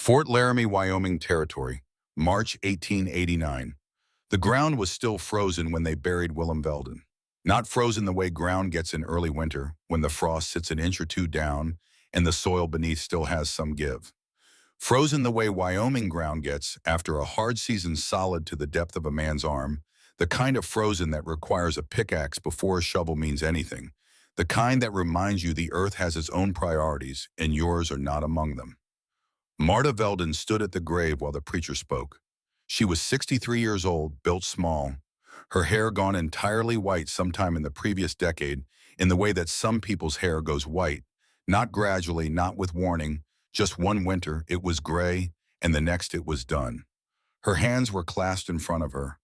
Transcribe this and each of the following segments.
Fort Laramie, Wyoming Territory, March 1889. The ground was still frozen when they buried Willem Velden. Not frozen the way ground gets in early winter, when the frost sits an inch or two down and the soil beneath still has some give. Frozen the way Wyoming ground gets after a hard season solid to the depth of a man's arm, the kind of frozen that requires a pickaxe before a shovel means anything, the kind that reminds you the earth has its own priorities and yours are not among them. Marta Velden stood at the grave while the preacher spoke. She was 63 years old, built small, her hair gone entirely white sometime in the previous decade, in the way that some people's hair goes white, not gradually, not with warning, just one winter it was gray, and the next it was done. Her hands were clasped in front of her.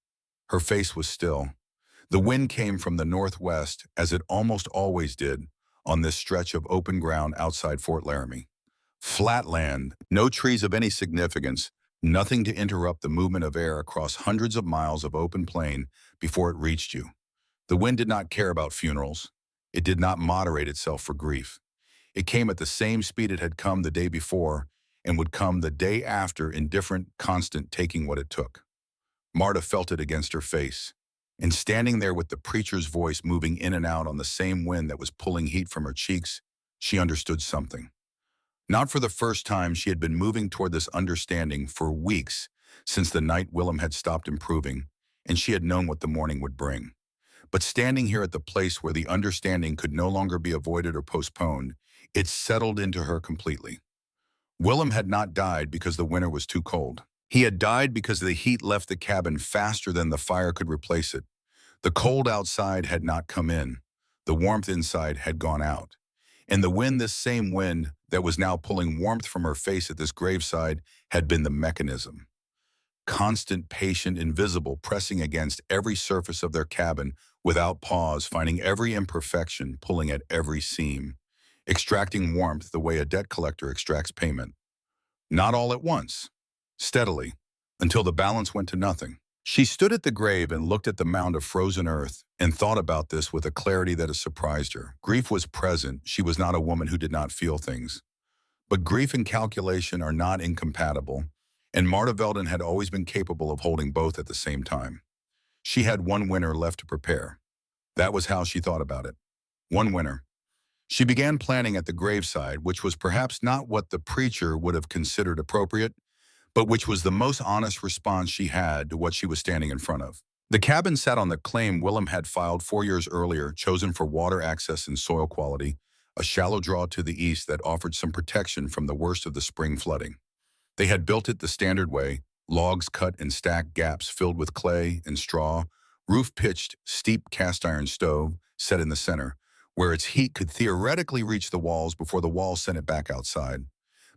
Her face was still. The wind came from the northwest, as it almost always did, on this stretch of open ground outside Fort Laramie. Flat land, no trees of any significance, nothing to interrupt the movement of air across hundreds of miles of open plain before it reached you. The wind did not care about funerals. It did not moderate itself for grief. It came at the same speed it had come the day before and would come the day after, indifferent, constant, taking what it took. Marta felt it against her face. And standing there with the preacher's voice moving in and out on the same wind that was pulling heat from her cheeks, she understood something. Not for the first time, she had been moving toward this understanding for weeks, since the night Willem had stopped improving, and she had known what the morning would bring. But standing here at the place where the understanding could no longer be avoided or postponed, it settled into her completely. Willem had not died because the winter was too cold. He had died because the heat left the cabin faster than the fire could replace it. The cold outside had not come in. The warmth inside had gone out. And the wind, this same wind that was now pulling warmth from her face at this graveside, had been the mechanism. Constant, patient, invisible, pressing against every surface of their cabin without pause, finding every imperfection, pulling at every seam, extracting warmth the way a debt collector extracts payment. Not all at once, steadily, until the balance went to nothing. She stood at the grave and looked at the mound of frozen earth and thought about this with a clarity that has surprised her. Grief was present. She was not a woman who did not feel things. But grief and calculation are not incompatible, and Marta Velden had always been capable of holding both at the same time. She had one winter left to prepare. That was how she thought about it. One winter. She began planning at the graveside, which was perhaps not what the preacher would have considered appropriate, but which was the most honest response she had to what she was standing in front of. The cabin sat on the claim Willem had filed 4 years earlier, chosen for water access and soil quality, a shallow draw to the east that offered some protection from the worst of the spring flooding. They had built it the standard way, logs cut and stacked, gaps filled with clay and straw, roof pitched, steep cast iron stove set in the center, where its heat could theoretically reach the walls before the walls sent it back outside.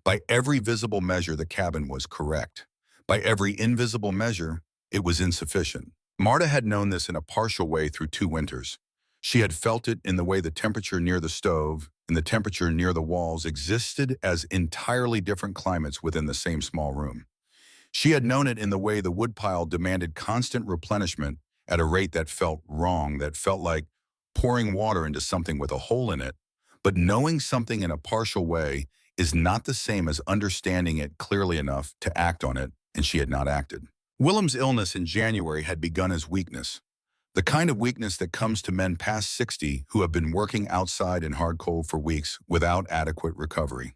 By every visible measure, the cabin was correct. By every invisible measure, it was insufficient. Marta had known this in a partial way through 2 winters. She had felt it in the way the temperature near the stove and the temperature near the walls existed as entirely different climates within the same small room. She had known it in the way the woodpile demanded constant replenishment at a rate that felt wrong, that felt like pouring water into something with a hole in it. But knowing something in a partial way is not the same as understanding it clearly enough to act on it, and she had not acted. Willem's illness in January had begun as weakness, the kind of weakness that comes to men past 60 who have been working outside in hard cold for weeks without adequate recovery.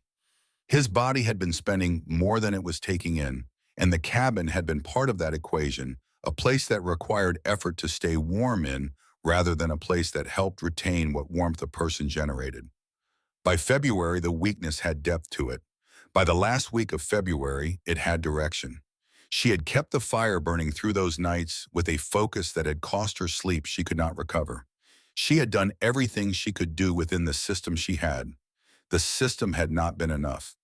His body had been spending more than it was taking in, and the cabin had been part of that equation, a place that required effort to stay warm in rather than a place that helped retain what warmth a person generated. By February, the weakness had depth to it. By the last week of February, it had direction. She had kept the fire burning through those nights with a focus that had cost her sleep she could not recover. She had done everything she could do within the system she had. The system had not been enough.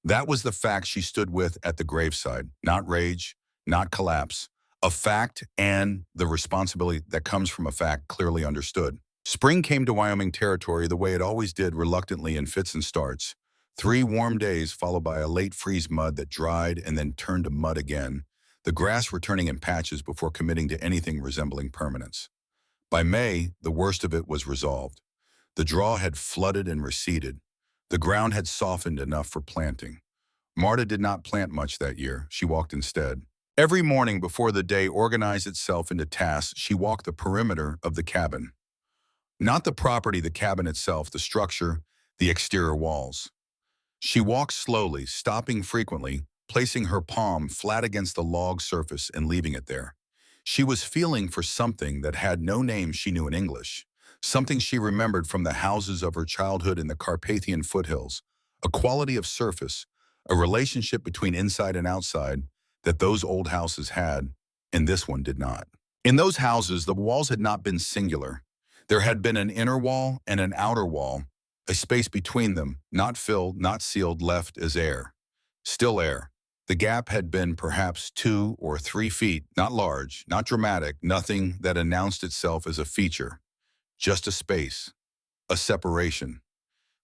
That was the fact she stood with at the graveside, not rage, not collapse, a fact and the responsibility that comes from a fact clearly understood. Spring came to Wyoming Territory the way it always did, reluctantly in fits and starts. 3 warm days followed by a late freeze mud that dried and then turned to mud again, the grass returning in patches before committing to anything resembling permanence. By May, the worst of it was resolved. The draw had flooded and receded. The ground had softened enough for planting. Marta did not plant much that year. She walked instead. Every morning before the day organized itself into tasks, she walked the perimeter of the cabin. Not the property, the cabin itself, the structure, the exterior walls. She walked slowly, stopping frequently, placing her palm flat against the log surface and leaving it there. She was feeling for something that had no name she knew in English, something she remembered from the houses of her childhood in the Carpathian foothills, a quality of surface, a relationship between inside and outside that those old houses had, and this one did not. In those houses, the walls had not been singular. There had been an inner wall and an outer wall, a space between them, not filled, not sealed, left as air. Still air. The gap had been perhaps 2 or 3 feet, not large, not dramatic, nothing that announced itself as a feature. Just a space, a separation.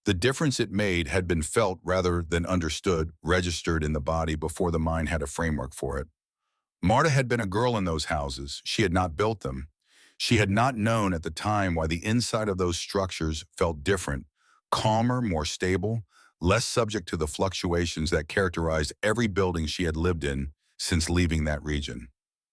The difference it made had been felt rather than understood, registered in the body before the mind had a framework for it. Marta had been a girl in those houses. She had not built them. She had not known at the time why the inside of those structures felt different, calmer, more stable, less subject to the fluctuations that characterized every building she had lived in since leaving that region.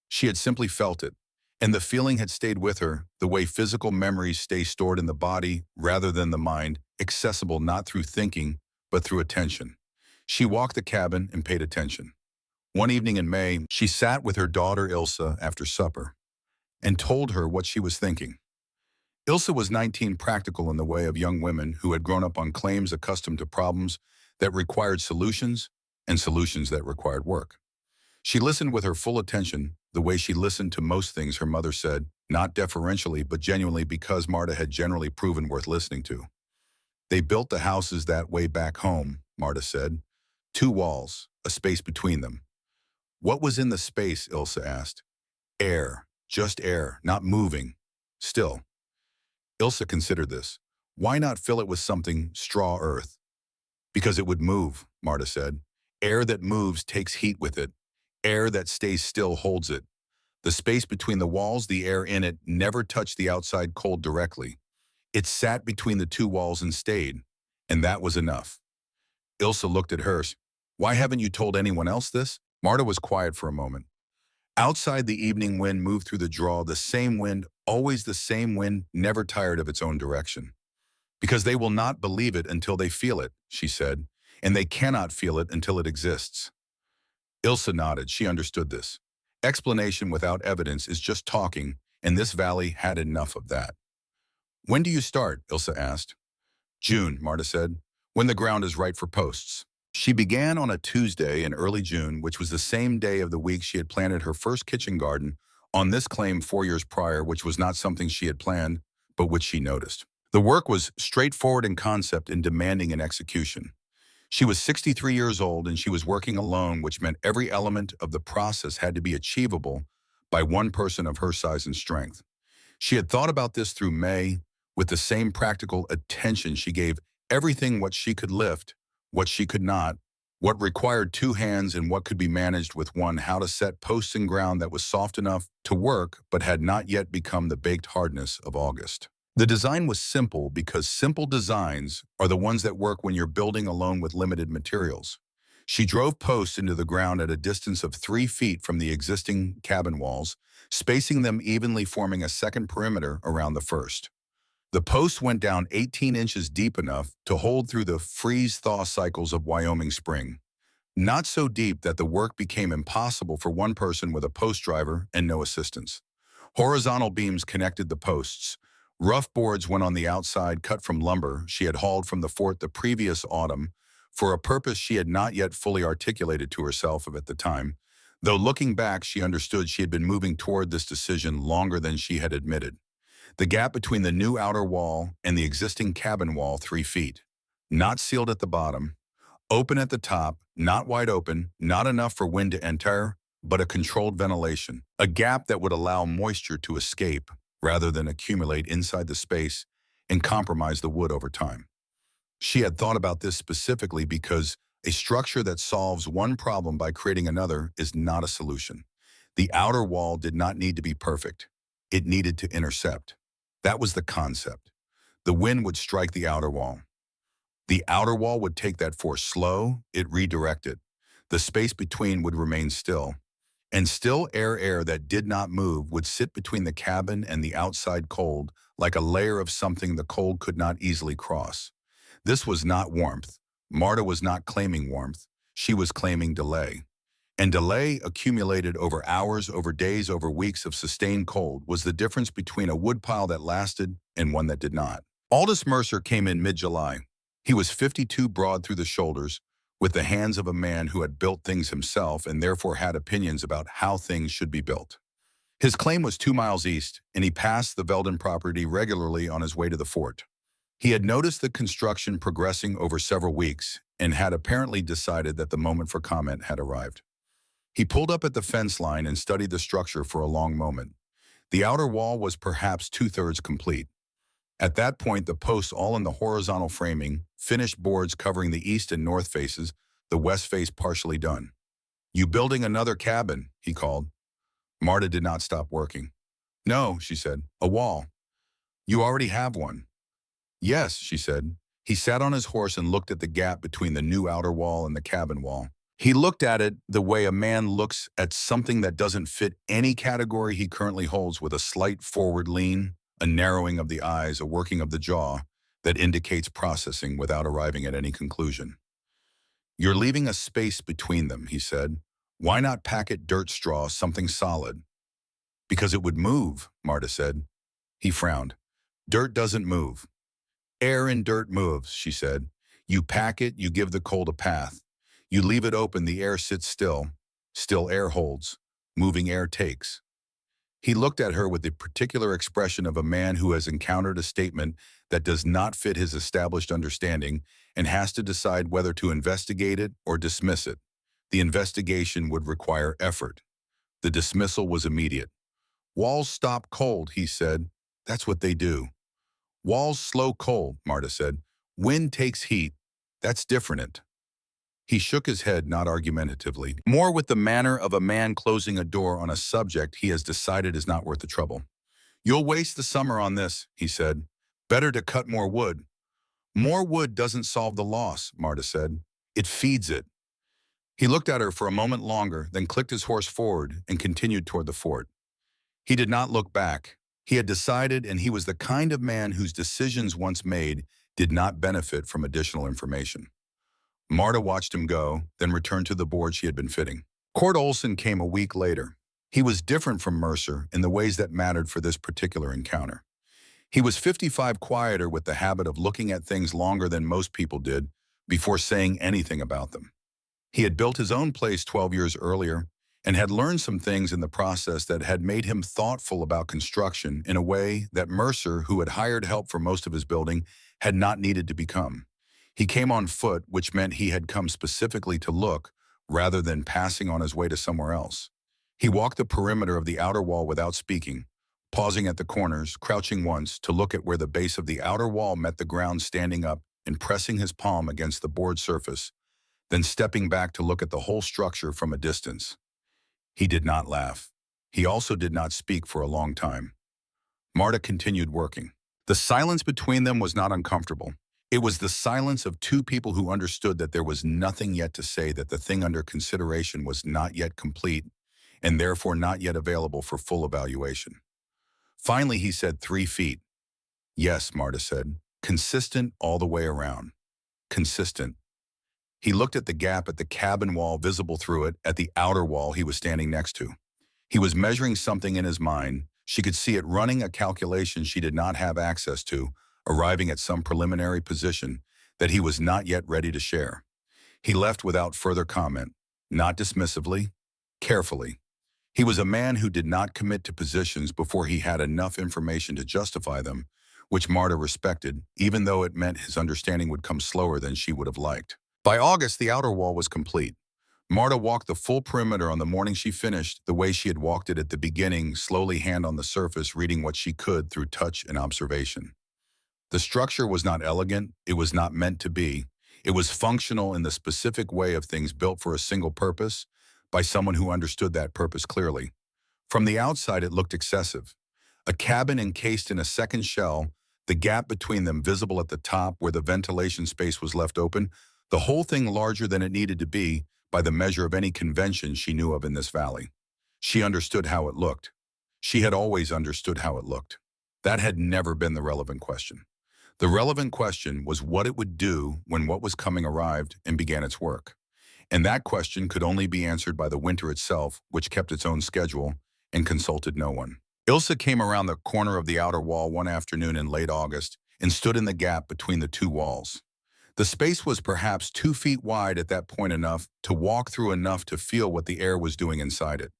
She had simply felt it, and the feeling had stayed with her the way physical memories stay stored in the body rather than the mind, accessible not through thinking, but through attention. She walked the cabin and paid attention. One evening in May, she sat with her daughter Ilsa after supper and told her what she was thinking. Ilsa was 19, practical in the way of young women who had grown up on claims, accustomed to problems that required solutions and solutions that required work. She listened with her full attention, the way she listened to most things her mother said, not deferentially but genuinely because Marta had generally proven worth listening to. They built the houses that way back home, Marta said. 2 walls, a space between them. What was in the space, Ilsa asked. Air, just air, not moving. Still. Ilsa considered this. Why not fill it with something straw earth? Because it would move, Marta said. Air that moves takes heat with it. Air that stays still holds it. The space between the walls, the air in it, never touched the outside cold directly. It sat between the 2 walls and stayed, and that was enough. Ilsa looked at her. Why haven't you told anyone else this? Marta was quiet for a moment. Outside, the evening wind moved through the draw, the same wind, always the same wind, never tired of its own direction. Because they will not believe it until they feel it, she said, and they cannot feel it until it exists. Ilsa nodded. She understood this. Explanation without evidence is just talking, and this valley had enough of that. When do you start? Ilsa asked. June, Marta said, when the ground is right for posts. She began on a Tuesday in early June, which was the same day of the week she had planted her first kitchen garden on this claim 4 years prior, which was not something she had planned, but which she noticed. The work was straightforward in concept and demanding in execution. She was 63 years old and she was working alone, which meant every element of the process had to be achievable by one person of her size and strength. She had thought about this through May with the same practical attention she gave everything what she could lift, what she could not, what required 2 hands and what could be managed with one, how to set posts in ground that was soft enough to work but had not yet become the baked hardness of August. The design was simple because simple designs are the ones that work when you're building alone with limited materials. She drove posts into the ground at a distance of 3 feet from the existing cabin walls, spacing them evenly, forming a second perimeter around the first. The posts went down 18 inches deep enough to hold through the freeze-thaw cycles of Wyoming spring. Not so deep that the work became impossible for one person with a post driver and no assistance. Horizontal beams connected the posts. Rough boards went on the outside, cut from lumber she had hauled from the fort the previous autumn for a purpose she had not yet fully articulated to herself at the time, though looking back she understood she had been moving toward this decision longer than she had admitted. The gap between the new outer wall and the existing cabin wall, 3 feet. Not sealed at the bottom, open at the top, not wide open, not enough for wind to enter, but a controlled ventilation. A gap that would allow moisture to escape rather than accumulate inside the space and compromise the wood over time. She had thought about this specifically because a structure that solves one problem by creating another is not a solution. The outer wall did not need to be perfect. It needed to intercept. That was the concept. The wind would strike the outer wall. The outer wall would take that force slow, it redirected. The space between would remain still, and still air that did not move would sit between the cabin and the outside cold like a layer of something the cold could not easily cross. This was not warmth. Marta was not claiming warmth. She was claiming delay. And delay, accumulated over hours, over days, over weeks of sustained cold, was the difference between a woodpile that lasted and one that did not. Aldous Mercer came in mid-July. He was 52, broad through the shoulders, with the hands of a man who had built things himself and therefore had opinions about how things should be built. His claim was 2 miles east, and he passed the Veldon property regularly on his way to the fort. He had noticed the construction progressing over several weeks and had apparently decided that the moment for comment had arrived. He pulled up at the fence line and studied the structure for a long moment. The outer wall was perhaps 2/3 complete. At that point, the posts all in the horizontal framing, finished boards covering the east and north faces, the west face partially done. "You building another cabin?" he called. Marta did not stop working. "No," she said, "a wall." "You already have one." "Yes," she said. He sat on his horse and looked at the gap between the new outer wall and the cabin wall. He looked at it the way a man looks at something that doesn't fit any category he currently holds, with a slight forward lean, a narrowing of the eyes, a working of the jaw that indicates processing without arriving at any conclusion. "You're leaving a space between them," he said. "Why not pack it dirt straw, something solid?" "Because it would move," Marta said. He frowned. "Dirt doesn't move." "Air in dirt moves," she said. "You pack it, you give the cold a path. You leave it open, the air sits still. Still air holds. Moving air takes." He looked at her with the particular expression of a man who has encountered a statement that does not fit his established understanding and has to decide whether to investigate it or dismiss it. The investigation would require effort. The dismissal was immediate. "Walls stop cold," he said. "That's what they do." "Walls slow cold," Marta said. "Wind takes heat. That's different." He shook his head, not argumentatively, more with the manner of a man closing a door on a subject he has decided is not worth the trouble. "You'll waste the summer on this," he said. "Better to cut more wood." "More wood doesn't solve the loss," Marta said. "It feeds it." He looked at her for a moment longer, then clicked his horse forward and continued toward the fort. He did not look back. He had decided, and he was the kind of man whose decisions once made did not benefit from additional information. Marta watched him go, then returned to the board she had been fitting. Cord Olson came a week later. He was different from Mercer in the ways that mattered for this particular encounter. He was 55, quieter, with the habit of looking at things longer than most people did before saying anything about them. He had built his own place 12 years earlier and had learned some things in the process that had made him thoughtful about construction in a way that Mercer, who had hired help for most of his building, had not needed to become. He came on foot, which meant he had come specifically to look, rather than passing on his way to somewhere else. He walked the perimeter of the outer wall without speaking, pausing at the corners, crouching once to look at where the base of the outer wall met the ground, standing up and pressing his palm against the board surface, then stepping back to look at the whole structure from a distance. He did not laugh. He also did not speak for a long time. Marta continued working. The silence between them was not uncomfortable. It was the silence of two people who understood that there was nothing yet to say, that the thing under consideration was not yet complete, and therefore not yet available for full evaluation. Finally, he said, 3 feet. "Yes," Marta said. "Consistent all the way around." Consistent. He looked at the gap at the cabin wall, visible through it, at the outer wall he was standing next to. He was measuring something in his mind. She could see it, running a calculation she did not have access to, arriving at some preliminary position that he was not yet ready to share. He left without further comment, not dismissively, carefully. He was a man who did not commit to positions before he had enough information to justify them, which Marta respected, even though it meant his understanding would come slower than she would have liked. By August, the outer wall was complete. Marta walked the full perimeter on the morning she finished, the way she had walked it at the beginning, slowly, hand on the surface, reading what she could through touch and observation. The structure was not elegant. It was not meant to be. It was functional in the specific way of things built for a single purpose by someone who understood that purpose clearly. From the outside, it looked excessive. A cabin encased in a second shell, the gap between them visible at the top where the ventilation space was left open, the whole thing larger than it needed to be, by the measure of any convention she knew of in this valley. She understood how it looked. She had always understood how it looked. That had never been the relevant question. The relevant question was what it would do when what was coming arrived and began its work. And that question could only be answered by the winter itself, which kept its own schedule and consulted no one. Ilsa came around the corner of the outer wall one afternoon in late August and stood in the gap between the two walls. The space was perhaps 2 feet wide at that point, enough to walk through, enough to feel what the air was doing inside it.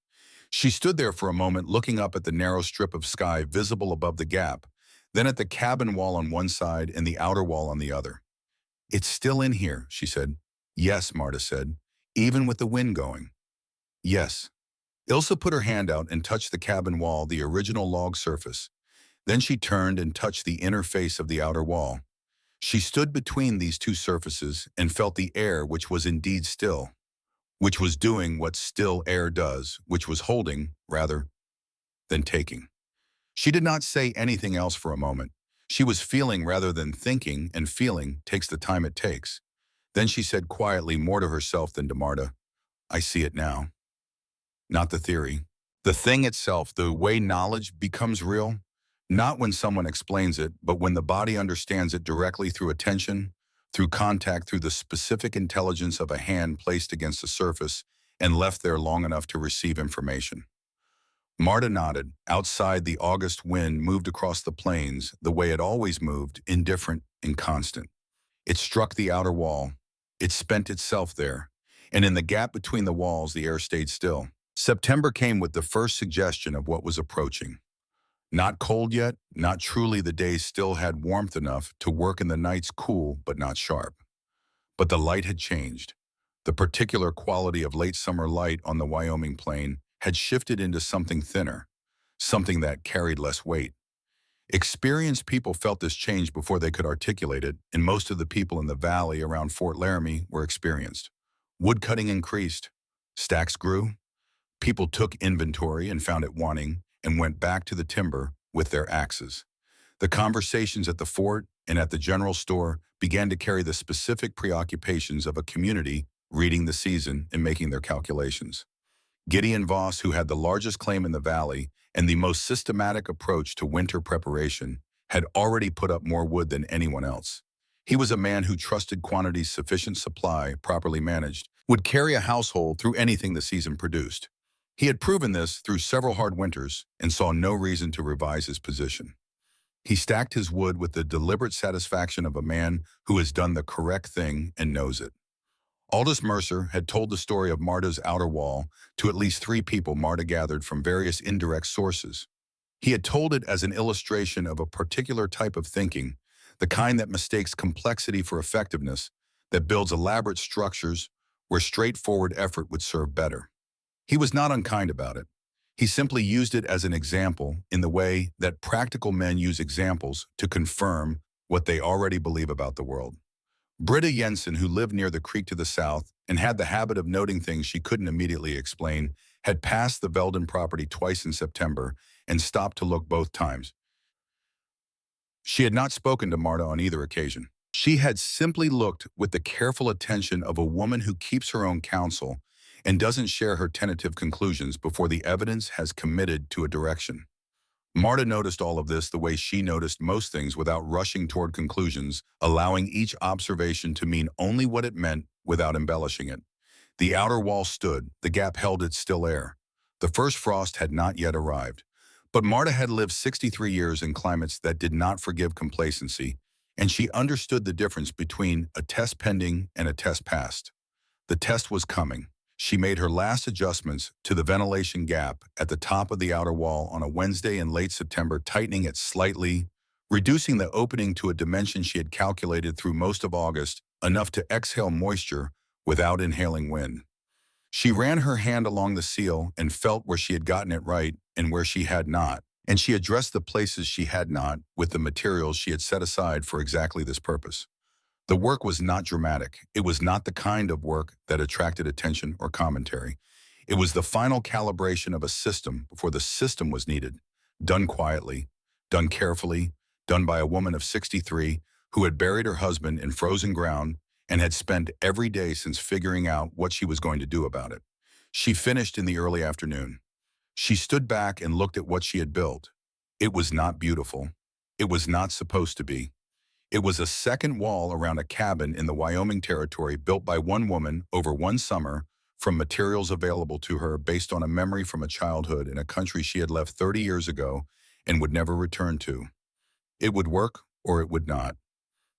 She stood there for a moment, looking up at the narrow strip of sky visible above the gap, then at the cabin wall on one side and the outer wall on the other. "It's still in here," she said. "Yes," Marta said, "even with the wind going." "Yes." Ilsa put her hand out and touched the cabin wall, the original log surface. Then she turned and touched the inner face of the outer wall. She stood between these two surfaces and felt the air, which was indeed still, which was doing what still air does, which was holding, rather than taking. She did not say anything else for a moment. She was feeling rather than thinking, and feeling takes the time it takes. Then she said quietly, more to herself than to Marta, "I see it now." Not the theory. The thing itself, the way knowledge becomes real. Not when someone explains it, but when the body understands it directly through attention, through contact, through the specific intelligence of a hand placed against a surface and left there long enough to receive information. Marta nodded. Outside, the August wind moved across the plains the way it always moved, indifferent and constant. It struck the outer wall. It spent itself there. And in the gap between the walls, the air stayed still. September came with the first suggestion of what was approaching. Not cold yet, not truly. The days still had warmth enough to work and the nights cool but not sharp. But the light had changed. The particular quality of late summer light on the Wyoming plain had shifted into something thinner, something that carried less weight. Experienced people felt this change before they could articulate it, and most of the people in the valley around Fort Laramie were experienced. Woodcutting increased. Stacks grew. People took inventory and found it wanting and went back to the timber with their axes. The conversations at the fort and at the general store began to carry the specific preoccupations of a community reading the season and making their calculations. Gideon Voss, who had the largest claim in the valley and the most systematic approach to winter preparation, had already put up more wood than anyone else. He was a man who trusted quantities sufficient supply, properly managed, would carry a household through anything the season produced. He had proven this through several hard winters and saw no reason to revise his position. He stacked his wood with the deliberate satisfaction of a man who has done the correct thing and knows it. Aldous Mercer had told the story of Marta's outer wall to at least 3 people Marta gathered from various indirect sources. He had told it as an illustration of a particular type of thinking, the kind that mistakes complexity for effectiveness, that builds elaborate structures where straightforward effort would serve better. He was not unkind about it. He simply used it as an example in the way that practical men use examples to confirm what they already believe about the world. Britta Jensen, who lived near the creek to the south and had the habit of noting things she couldn't immediately explain, had passed the Veldon property twice in September and stopped to look both times. She had not spoken to Marta on either occasion. She had simply looked with the careful attention of a woman who keeps her own counsel and doesn't share her tentative conclusions before the evidence has committed to a direction. Marta noticed all of this the way she noticed most things, without rushing toward conclusions, allowing each observation to mean only what it meant without embellishing it. The outer wall stood, the gap held its still air. The first frost had not yet arrived. But Marta had lived 63 years in climates that did not forgive complacency, and she understood the difference between a test pending and a test passed. The test was coming. She made her last adjustments to the ventilation gap at the top of the outer wall on a Wednesday in late September, tightening it slightly, reducing the opening to a dimension she had calculated through most of August, enough to exhale moisture without inhaling wind. She ran her hand along the seal and felt where she had gotten it right and where she had not, and she addressed the places she had not with the materials she had set aside for exactly this purpose. The work was not dramatic. It was not the kind of work that attracted attention or commentary. It was the final calibration of a system before the system was needed, done quietly, done carefully, done by a woman of 63 who had buried her husband in frozen ground and had spent every day since figuring out what she was going to do about it. She finished in the early afternoon. She stood back and looked at what she had built. It was not beautiful. It was not supposed to be. It was a second wall around a cabin in the Wyoming Territory built by one woman over one summer from materials available to her based on a memory from a childhood in a country she had left 30 years ago and would never return to. It would work or it would not.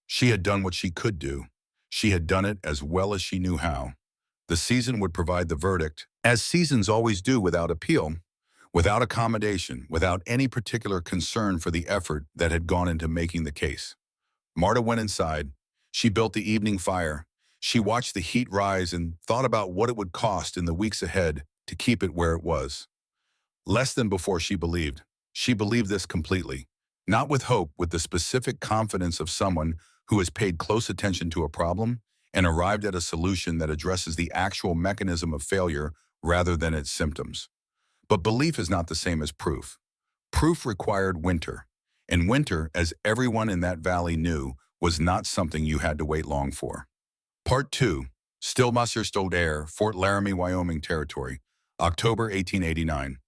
She had done what she could do. She had done it as well as she knew how. The season would provide the verdict, as seasons always do, without appeal, without accommodation, without any particular concern for the effort that had gone into making the case. Marta went inside. She built the evening fire. She watched the heat rise and thought about what it would cost in the weeks ahead to keep it where it was. Less than before she believed. She believed this completely. Not with hope, with the specific confidence of someone who has paid close attention to a problem and arrived at a solution that addresses the actual mechanism of failure rather than its symptoms. But belief is not the same as proof. Proof required winter, and winter, as everyone in that valley knew, was not something you had to wait long for. Part 2. Stillwasser Stilled Air, Fort Laramie, Wyoming Territory, October 1889.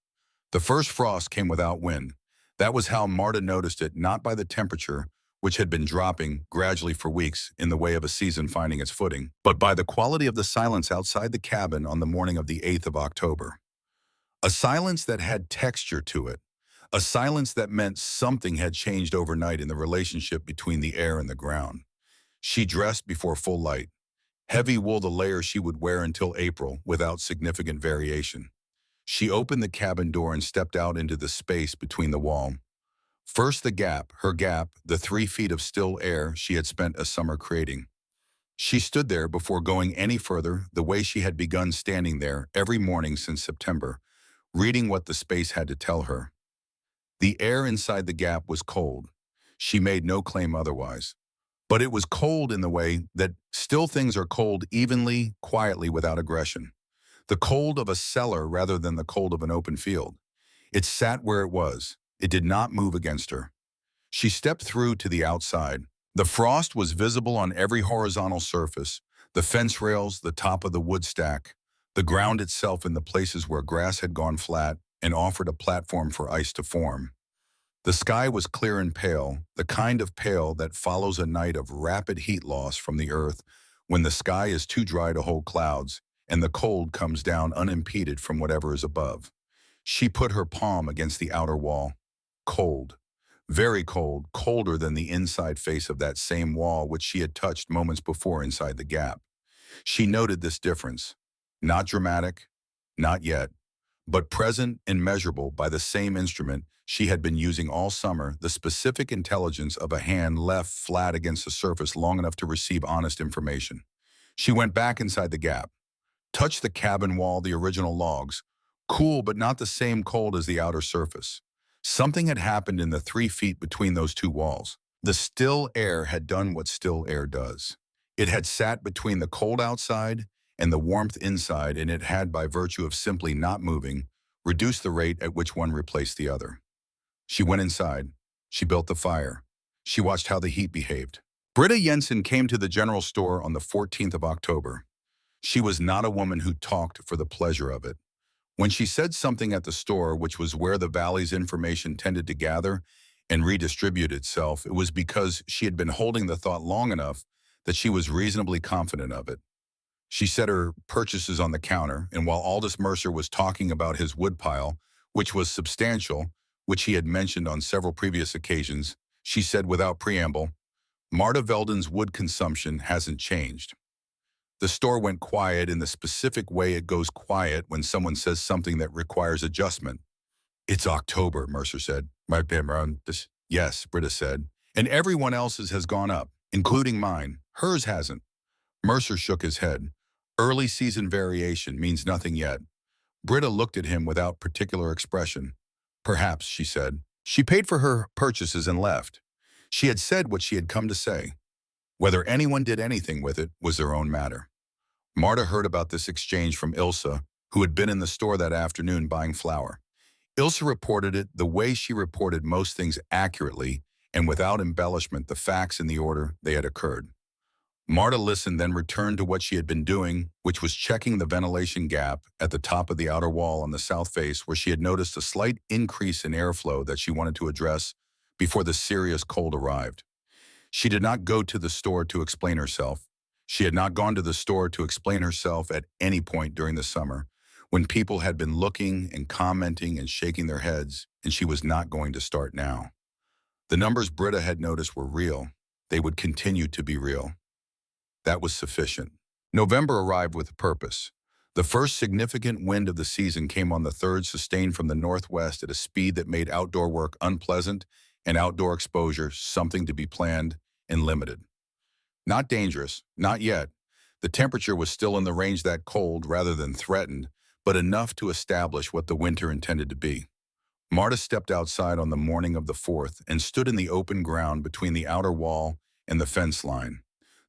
The first frost came without wind. That was how Marta noticed it, not by the temperature, which had been dropping gradually for weeks in the way of a season finding its footing, but by the quality of the silence outside the cabin on the morning of the 8th of October. A silence that had texture to it, a silence that meant something had changed overnight in the relationship between the air and the ground. She dressed before full light. Heavy wool, the layer she would wear until April without significant variation. She opened the cabin door and stepped out into the space between the wall. First the gap, her gap, the 3 feet of still air she had spent a summer creating. She stood there before going any further, the way she had begun standing there every morning since September, reading what the space had to tell her. The air inside the gap was cold. She made no claim otherwise. But it was cold in the way that still things are cold evenly, quietly, without aggression. The cold of a cellar rather than the cold of an open field. It sat where it was. It did not move against her. She stepped through to the outside. The frost was visible on every horizontal surface, the fence rails, the top of the wood stack, the ground itself in the places where grass had gone flat and offered a platform for ice to form. The sky was clear and pale, the kind of pale that follows a night of rapid heat loss from the earth when the sky is too dry to hold clouds and the cold comes down unimpeded from whatever is above. She put her palm against the outer wall. Cold. Very cold, colder than the inside face of that same wall which she had touched moments before inside the gap. She noted this difference. Not dramatic, not yet, but present and measurable by the same instrument she had been using all summer, the specific intelligence of a hand left flat against the surface long enough to receive honest information. She went back inside the gap, touched the cabin wall, the original logs, cool but not the same cold as the outer surface. Something had happened in the 3 feet between those two walls. The still air had done what still air does. It had sat between the cold outside and the warmth inside, and it had, by virtue of simply not moving, reduced the rate at which one replaced the other. She went inside. She built the fire. She watched how the heat behaved. Britta Jensen came to the general store on the 14th of October. She was not a woman who talked for the pleasure of it. When she said something at the store, which was where the Valley's information tended to gather and redistribute itself, it was because she had been holding the thought long enough that she was reasonably confident of it. She set her purchases on the counter, and while Aldous Mercer was talking about his woodpile, which was substantial, which he had mentioned on several previous occasions, she said without preamble, "Marta Veldon's wood consumption hasn't changed." The store went quiet in the specific way it goes quiet when someone says something that requires adjustment. "It's October," Mercer said. "Yes," Britta said. "And everyone else's has gone up, including mine. Hers hasn't." Mercer shook his head. "Early season variation means nothing yet." Britta looked at him without particular expression. "Perhaps," she said. She paid for her purchases and left. She had said what she had come to say. Whether anyone did anything with it was their own matter. Marta heard about this exchange from Ilsa, who had been in the store that afternoon buying flour. Ilsa reported it the way she reported most things, accurately and without embellishment, the facts in the order they had occurred. Marta listened, then returned to what she had been doing, which was checking the ventilation gap at the top of the outer wall on the south face, where she had noticed a slight increase in airflow that she wanted to address before the serious cold arrived. She did not go to the store to explain herself. She had not gone to the store to explain herself at any point during the summer, when people had been looking and commenting and shaking their heads, and she was not going to start now. The numbers Britta had noticed were real. They would continue to be real. That was sufficient. November arrived with a purpose. The first significant wind of the season came on the 3rd, sustained from the northwest at a speed that made outdoor work unpleasant and outdoor exposure something to be planned and limited. Not dangerous, not yet. The temperature was still in the range that cold rather than threatened, but enough to establish what the winter intended to be. Marta stepped outside on the morning of the 4th and stood in the open ground between the outer wall and the fence line.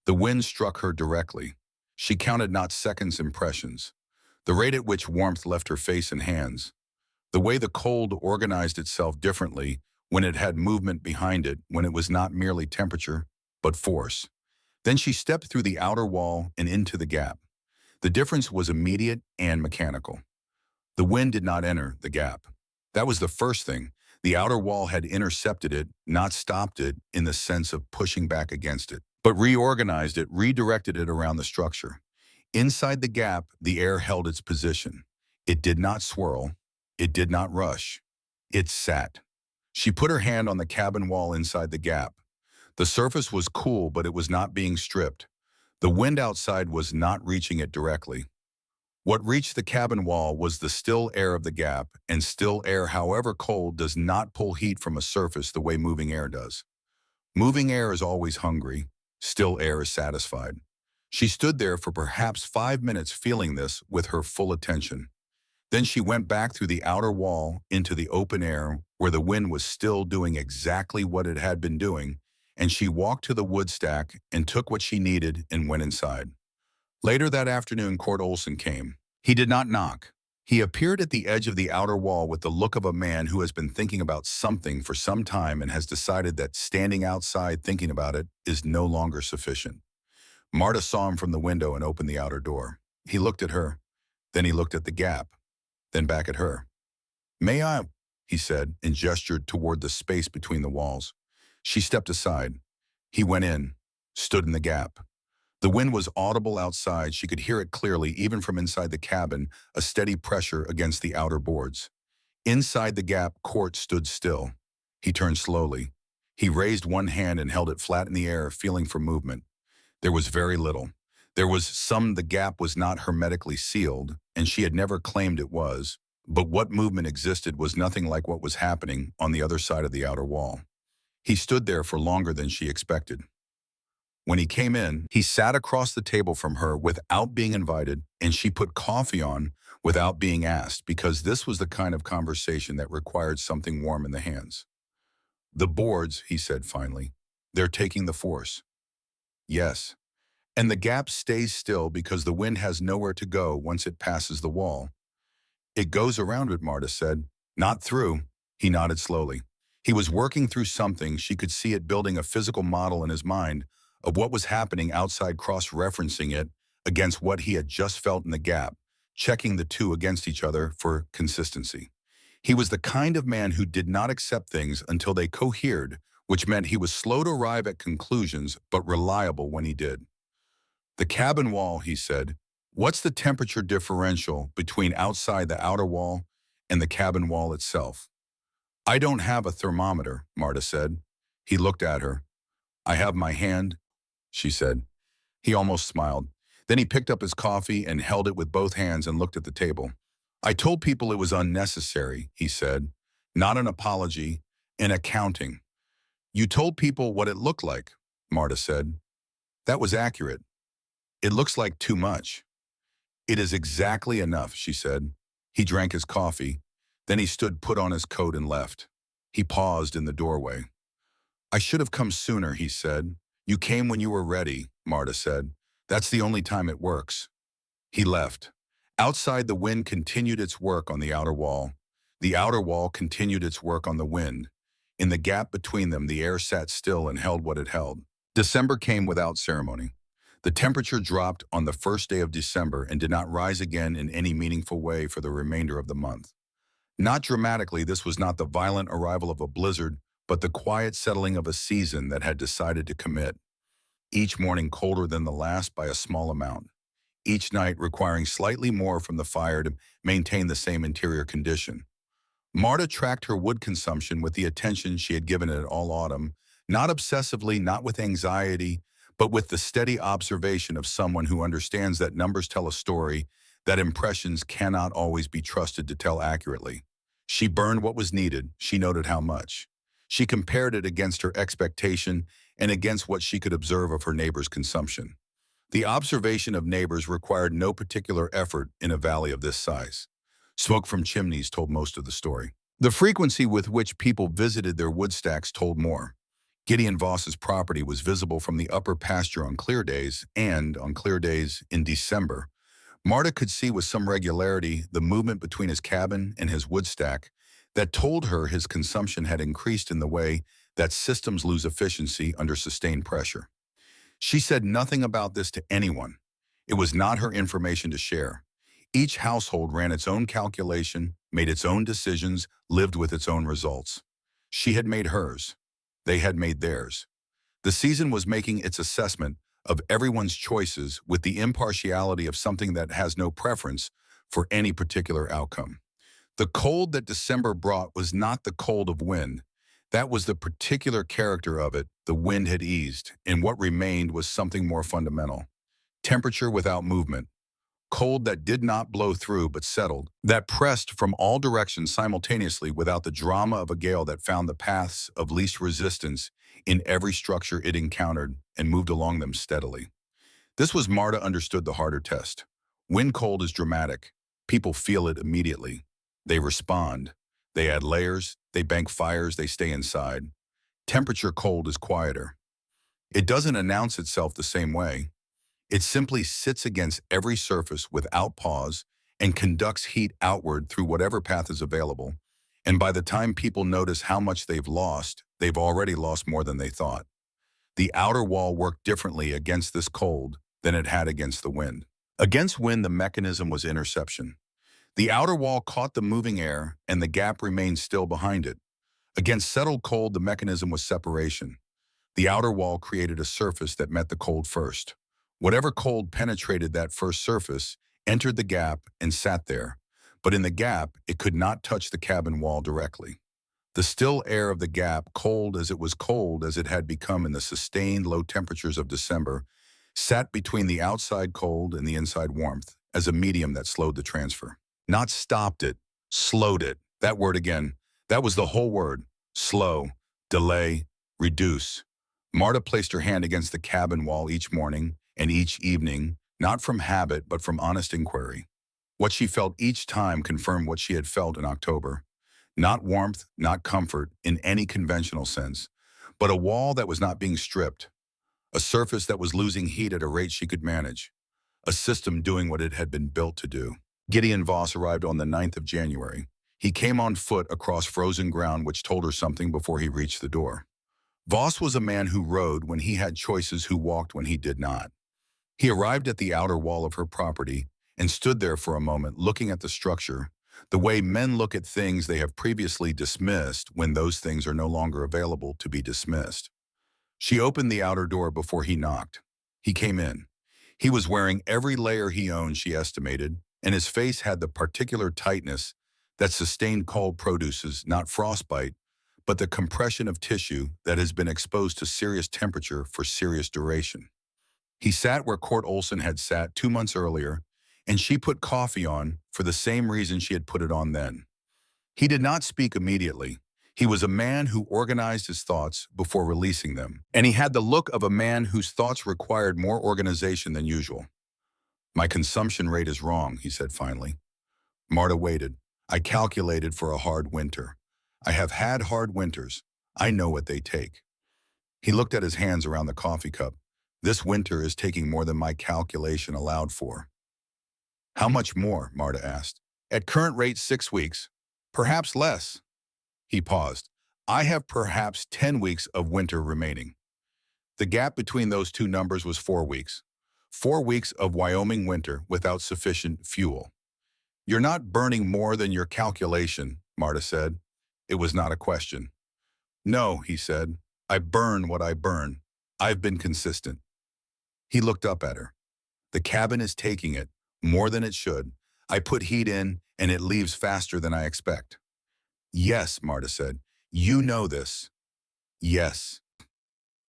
The wind struck her directly. She counted not seconds, impressions. The rate at which warmth left her face and hands. The way the cold organized itself differently when it had movement behind it, when it was not merely temperature, but force. Then she stepped through the outer wall and into the gap. The difference was immediate and mechanical. The wind did not enter the gap. That was the first thing. The outer wall had intercepted it, not stopped it in the sense of pushing back against it, but reorganized it, redirected it around the structure. Inside the gap, the air held its position. It did not swirl. It did not rush. It sat. She put her hand on the cabin wall inside the gap. The surface was cool, but it was not being stripped. The wind outside was not reaching it directly. What reached the cabin wall was the still air of the gap, and still air, however cold, does not pull heat from a surface the way moving air does. Moving air is always hungry. Still air is satisfied. She stood there for perhaps 5 minutes feeling this with her full attention. Then she went back through the outer wall into the open air where the wind was still doing exactly what it had been doing, and she walked to the wood stack and took what she needed and went inside. Later that afternoon, Cord Olson came. He did not knock. He appeared at the edge of the outer wall with the look of a man who has been thinking about something for some time and has decided that standing outside thinking about it is no longer sufficient. Marta saw him from the window and opened the outer door. He looked at her. Then he looked at the gap. Then back at her. "May I?" he said, and gestured toward the space between the walls. She stepped aside. He went in, stood in the gap. The wind was audible outside. She could hear it clearly, even from inside the cabin, a steady pressure against the outer boards. Inside the gap, Court stood still. He turned slowly. He raised one hand and held it flat in the air, feeling for movement. There was very little. There was some. The gap was not hermetically sealed, and she had never claimed it was, but what movement existed was nothing like what was happening on the other side of the outer wall. He stood there for longer than she expected. When he came in, he sat across the table from her without being invited, and she put coffee on without being asked, because this was the kind of conversation that required something warm in the hands. "The boards," he said finally, "they're taking the force." "Yes. And the gap stays still because the wind has nowhere to go once it passes the wall." "It goes around it," Marta said. "Not through." He nodded slowly. He was working through something. She could see it, building a physical model in his mind of what was happening outside, cross-referencing it against what he had just felt in the gap, checking the two against each other for consistency. He was the kind of man who did not accept things until they cohered, which meant he was slow to arrive at conclusions, but reliable when he did. "The cabin wall," he said. "What's the temperature differential between outside the outer wall and the cabin wall itself?" "I don't have a thermometer," Marta said. He looked at her. "I have my hand," she said. He almost smiled. Then he picked up his coffee and held it with both hands and looked at the table. "I told people it was unnecessary," he said. "Not an apology, an accounting." "You told people what it looked like," Marta said. "That was accurate. It looks like too much." "It is exactly enough," she said. He drank his coffee. Then he stood, put on his coat, and left. He paused in the doorway. "I should have come sooner," he said. "You came when you were ready," Marta said. "That's the only time it works." He left. Outside, the wind continued its work on the outer wall. The outer wall continued its work on the wind. In the gap between them, the air sat still and held what it held. December came without ceremony. The temperature dropped on the first day of December and did not rise again in any meaningful way for the remainder of the month. Not dramatically, this was not the violent arrival of a blizzard, but the quiet settling of a season that had decided to commit, each morning colder than the last by a small amount, each night requiring slightly more from the fire to maintain the same interior condition. Marta tracked her wood consumption with the attention she had given it all autumn, not obsessively, not with anxiety, but with the steady observation of someone who understands that numbers tell a story, that impressions cannot always be trusted to tell accurately. She burned what was needed, she noted how much. She compared it against her expectation and against what she could observe of her neighbor's consumption. The observation of neighbors required no particular effort in a valley of this size. Smoke from chimneys told most of the story. The frequency with which people visited their wood stacks told more. Gideon Voss's property was visible from the upper pasture on clear days, and, on clear days in December, Marta could see with some regularity the movement between his cabin and his wood stack that told her his consumption had increased in the way that systems lose efficiency under sustained pressure. She said nothing about this to anyone. It was not her information to share. Each household ran its own calculation, made its own decisions, lived with its own results. She had made hers. They had made theirs. The season was making its assessment of everyone's choices with the impartiality of something that has no preference for any particular outcome. The cold that December brought was not the cold of wind. That was the particular character of it. The wind had eased, and what remained was something more fundamental. Temperature without movement. Cold that did not blow through but settled, that pressed from all directions simultaneously without the drama of a gale that found the paths of least resistance in every structure it encountered and moved along them steadily. This was Marta understood the harder test. Wind cold is dramatic. People feel it immediately. They respond. They add layers, they bank fires, they stay inside. Temperature cold is quieter. It doesn't announce itself the same way. It simply sits against every surface without pause and conducts heat outward through whatever path is available. And by the time people notice how much they've already lost more than they thought. The outer wall worked differently against this cold than it had against the wind. Against wind, the mechanism was interception. The outer wall caught the moving air, and the gap remained still behind it. Against settled cold, the mechanism was separation. The outer wall created a surface that met the cold first. Whatever cold penetrated that first surface entered the gap and sat there, but in the gap, it could not touch the cabin wall directly. The still air of the gap, cold as it had become in the sustained low temperatures of December, sat between the outside cold and the inside warmth as a medium that slowed the transfer. Not stopped it, slowed it. That word again, that was the whole word. Slow, delay, reduce. Marta placed her hand against the cabin wall each morning and each evening, not from habit but from honest inquiry. What she felt each time confirmed what she had felt in October. Not warmth, not comfort in any conventional sense, but a wall that was not being stripped, a surface that was losing heat at a rate she could manage, a system doing what it had been built to do. Gideon Voss arrived on the 9th of January. He came on foot across frozen ground which told her something before he reached the door. Voss was a man who rode when he had choices, who walked when he did not. He arrived at the outer wall of her property and stood there for a moment looking at the structure, the way men look at things they have previously dismissed when those things are no longer available to be dismissed. She opened the outer door before he knocked. He came in. He was wearing every layer he owned, she estimated, and his face had the particular tightness that sustained cold produces, not frostbite, but the compression of tissue that has been exposed to serious temperature for serious duration. He sat where Court Olson had sat 2 months earlier, and she put coffee on for the same reason she had put it on then. He did not speak immediately. He was a man who organized his thoughts before releasing them, and he had the look of a man whose thoughts required more organization than usual. "My consumption rate is wrong," he said finally. Marta waited. "I calculated for a hard winter. I have had hard winters. I know what they take." He looked at his hands around the coffee cup. "This winter is taking more than my calculation allowed for." "How much more?" Marta asked. "At current rate, 6 weeks. Perhaps less." He paused. "I have perhaps 10 weeks of winter remaining." The gap between those two numbers was 4 weeks. 4 weeks of Wyoming winter without sufficient fuel. You're not burning more than your calculation, Marta said. It was not a question. No, he said. I burn what I burn. I've been consistent. He looked up at her. The cabin is taking it, more than it should. I put heat in, and it leaves faster than I expect. Yes, Marta said. You know this. Yes.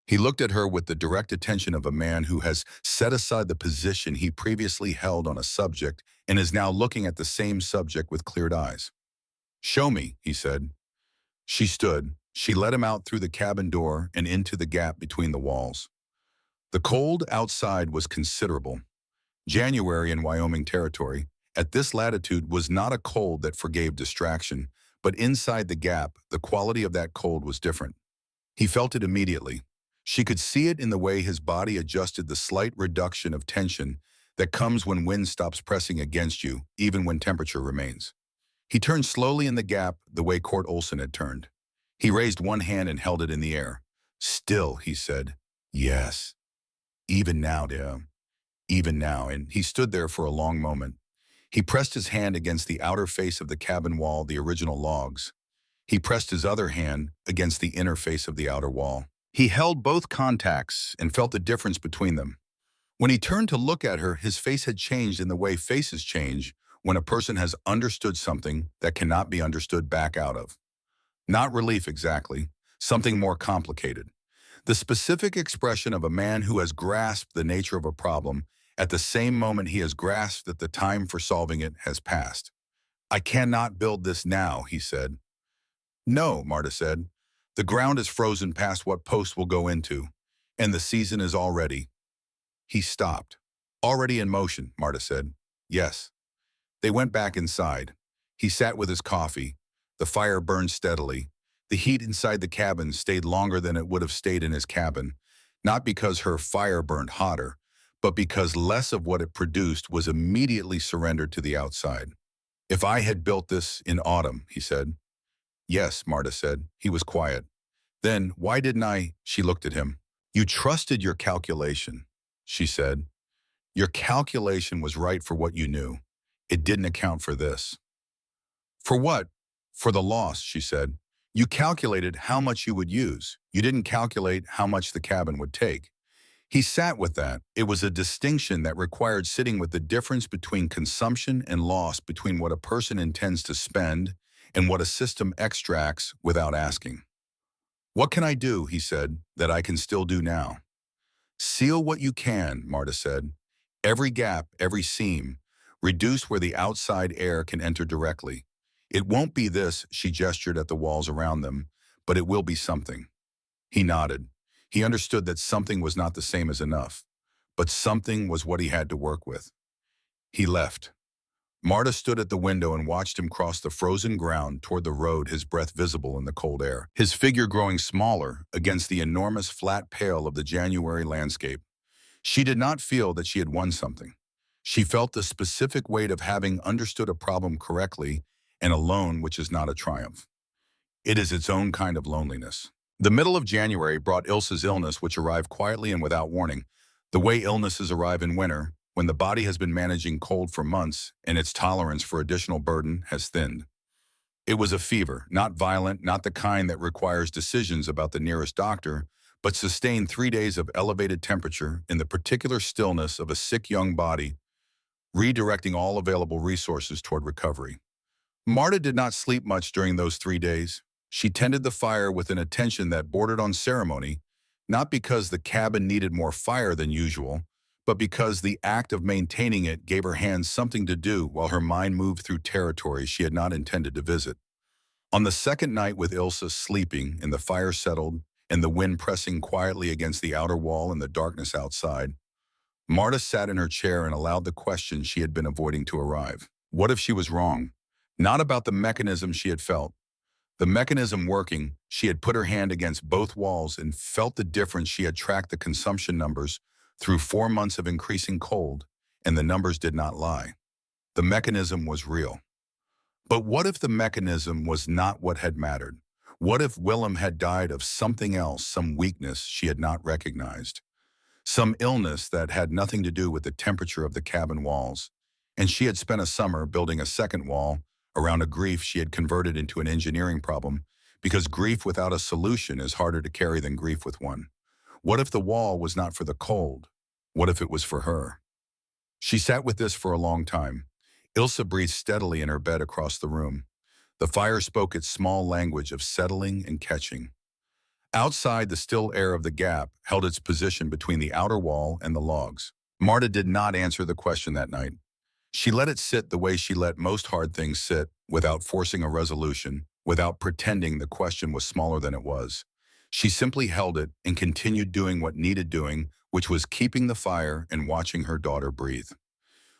He looked at her with the direct attention of a man who has set aside the position he previously held on a subject and is now looking at the same subject with cleared eyes. Show me, he said. She stood. She led him out through the cabin door and into the gap between the walls. The cold outside was considerable. January in Wyoming territory, at this latitude, was not a cold that forgave distraction, but inside the gap, the quality of that cold was different. He felt it immediately. She could see it in the way his body adjusted the slight reduction of tension that comes when wind stops pressing against you, even when temperature remains. He turned slowly in the gap the way Court Olson had turned. He raised one hand and held it in the air. Still, he said. Yes. Even now, dear. Even now, and he stood there for a long moment. He pressed his hand against the outer face of the cabin wall, the original logs. He pressed his other hand against the inner face of the outer wall. He held both contacts and felt the difference between them. When he turned to look at her, his face had changed in the way faces change when a person has understood something that cannot be understood back out of. Not relief exactly, something more complicated. The specific expression of a man who has grasped the nature of a problem at the same moment he has grasped that the time for solving it has passed. I cannot build this now, he said. No, Marta said. The ground is frozen past what post will go into, and the season is already. He stopped. Already in motion, Marta said. Yes. They went back inside. He sat with his coffee. The fire burned steadily. The heat inside the cabin stayed longer than it would have stayed in his cabin, not because her fire burned hotter, but because less of what it produced was immediately surrendered to the outside. If I had built this in autumn, he said. Yes, Marta said. He was quiet. Then, why didn't I? She looked at him. You trusted your calculation, she said. Your calculation was right for what you knew. It didn't account for this. For what? For the loss, she said. You calculated how much you would use. You didn't calculate how much the cabin would take. He sat with that. It was a distinction that required sitting with the difference between consumption and loss, between what a person intends to spend and what a system extracts without asking. What can I do, he said, that I can still do now? Seal what you can, Marta said. Every gap, every seam. Reduce where the outside air can enter directly. It won't be this, she gestured at the walls around them, but it will be something. He nodded. He understood that something was not the same as enough, but something was what he had to work with. He left. Marta stood at the window and watched him cross the frozen ground toward the road, his breath visible in the cold air, his figure growing smaller against the enormous flat pale of the January landscape. She did not feel that she had won something. She felt the specific weight of having understood a problem correctly and alone, which is not a triumph. It is its own kind of loneliness. The middle of January brought Ilsa's illness, which arrived quietly and without warning. The way illnesses arrive in winter, when the body has been managing cold for months and its tolerance for additional burden has thinned. It was a fever, not violent, not the kind that requires decisions about the nearest doctor, but sustained 3 days of elevated temperature in the particular stillness of a sick young body, redirecting all available resources toward recovery. Marta did not sleep much during those 3 days. She tended the fire with an attention that bordered on ceremony, not because the cabin needed more fire than usual, but because the act of maintaining it gave her hands something to do while her mind moved through territories she had not intended to visit. On the second night, with Ilsa sleeping and the fire settled and the wind pressing quietly against the outer wall and the darkness outside, Marta sat in her chair and allowed the question she had been avoiding to arrive. What if she was wrong? Not about the mechanism she had felt. The mechanism working, she had put her hand against both walls and felt the difference. She had tracked the consumption numbers through 4 months of increasing cold, and the numbers did not lie. The mechanism was real. But what if the mechanism was not what had mattered? What if Willem had died of something else, some weakness she had not recognized? some illness that had nothing to do with the temperature of the cabin walls. And she had spent a summer building a second wall around a grief she had converted into an engineering problem, because grief without a solution is harder to carry than grief with one. What if the wall was not for the cold? What if it was for her? She sat with this for a long time. Ilsa breathed steadily in her bed across the room. The fire spoke its small language of settling and catching. Outside, the still air of the gap held its position between the outer wall and the logs. Marta did not answer the question that night. She let it sit the way she let most hard things sit, without forcing a resolution, without pretending the question was smaller than it was. She simply held it and continued doing what needed doing, which was keeping the fire and watching her daughter breathe.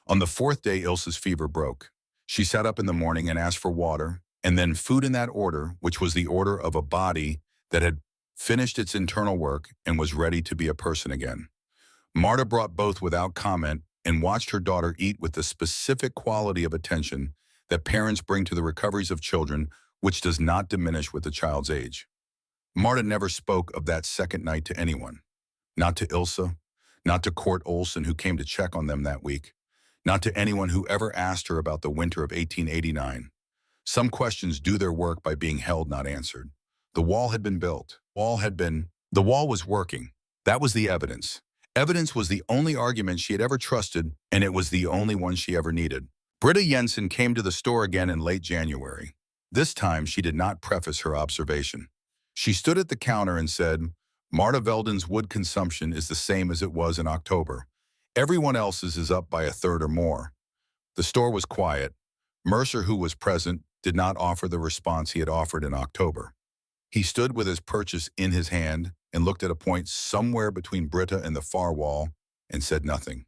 On the fourth day, Ilsa's fever broke. She sat up in the morning and asked for water, and then food in that order, which was the order of a body that had finished its internal work and was ready to be a person again. Marta brought both without comment and watched her daughter eat with the specific quality of attention that parents bring to the recoveries of children, which does not diminish with the child's age. Marta never spoke of that second night to anyone. Not to Ilsa, not to Court Olson, who came to check on them that week, not to anyone who ever asked her about the winter of 1889. Some questions do their work by being held, not answered. The wall had been built. The wall was working. That was the evidence. Evidence was the only argument she had ever trusted, and it was the only one she ever needed. Britta Jensen came to the store again in late January. This time, she did not preface her observation. She stood at the counter and said, "Marta Veldon's wood consumption is the same as it was in October. Everyone else's is up by a third or more." The store was quiet. Mercer, who was present, did not offer the response he had offered in October. He stood with his purchase in his hand and looked at a point somewhere between Britta and the far wall and said nothing.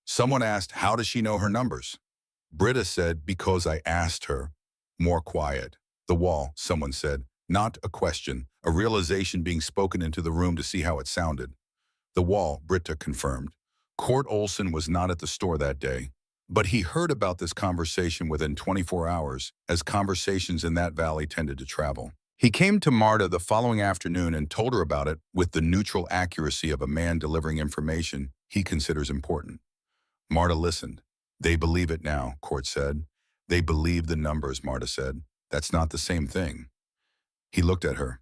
Someone asked, "How does she know her numbers?" Britta said, "Because I asked her." More quiet. "The wall," someone said. Not a question, a realization being spoken into the room to see how it sounded. "The wall," Britta confirmed. Court Olson was not at the store that day, but he heard about this conversation within 24 hours, as conversations in that valley tended to travel. He came to Marta the following afternoon and told her about it with the neutral accuracy of a man delivering information he considers important. Marta listened. "They believe it now," Court said. "They believe the numbers," Marta said. "That's not the same thing." He looked at her.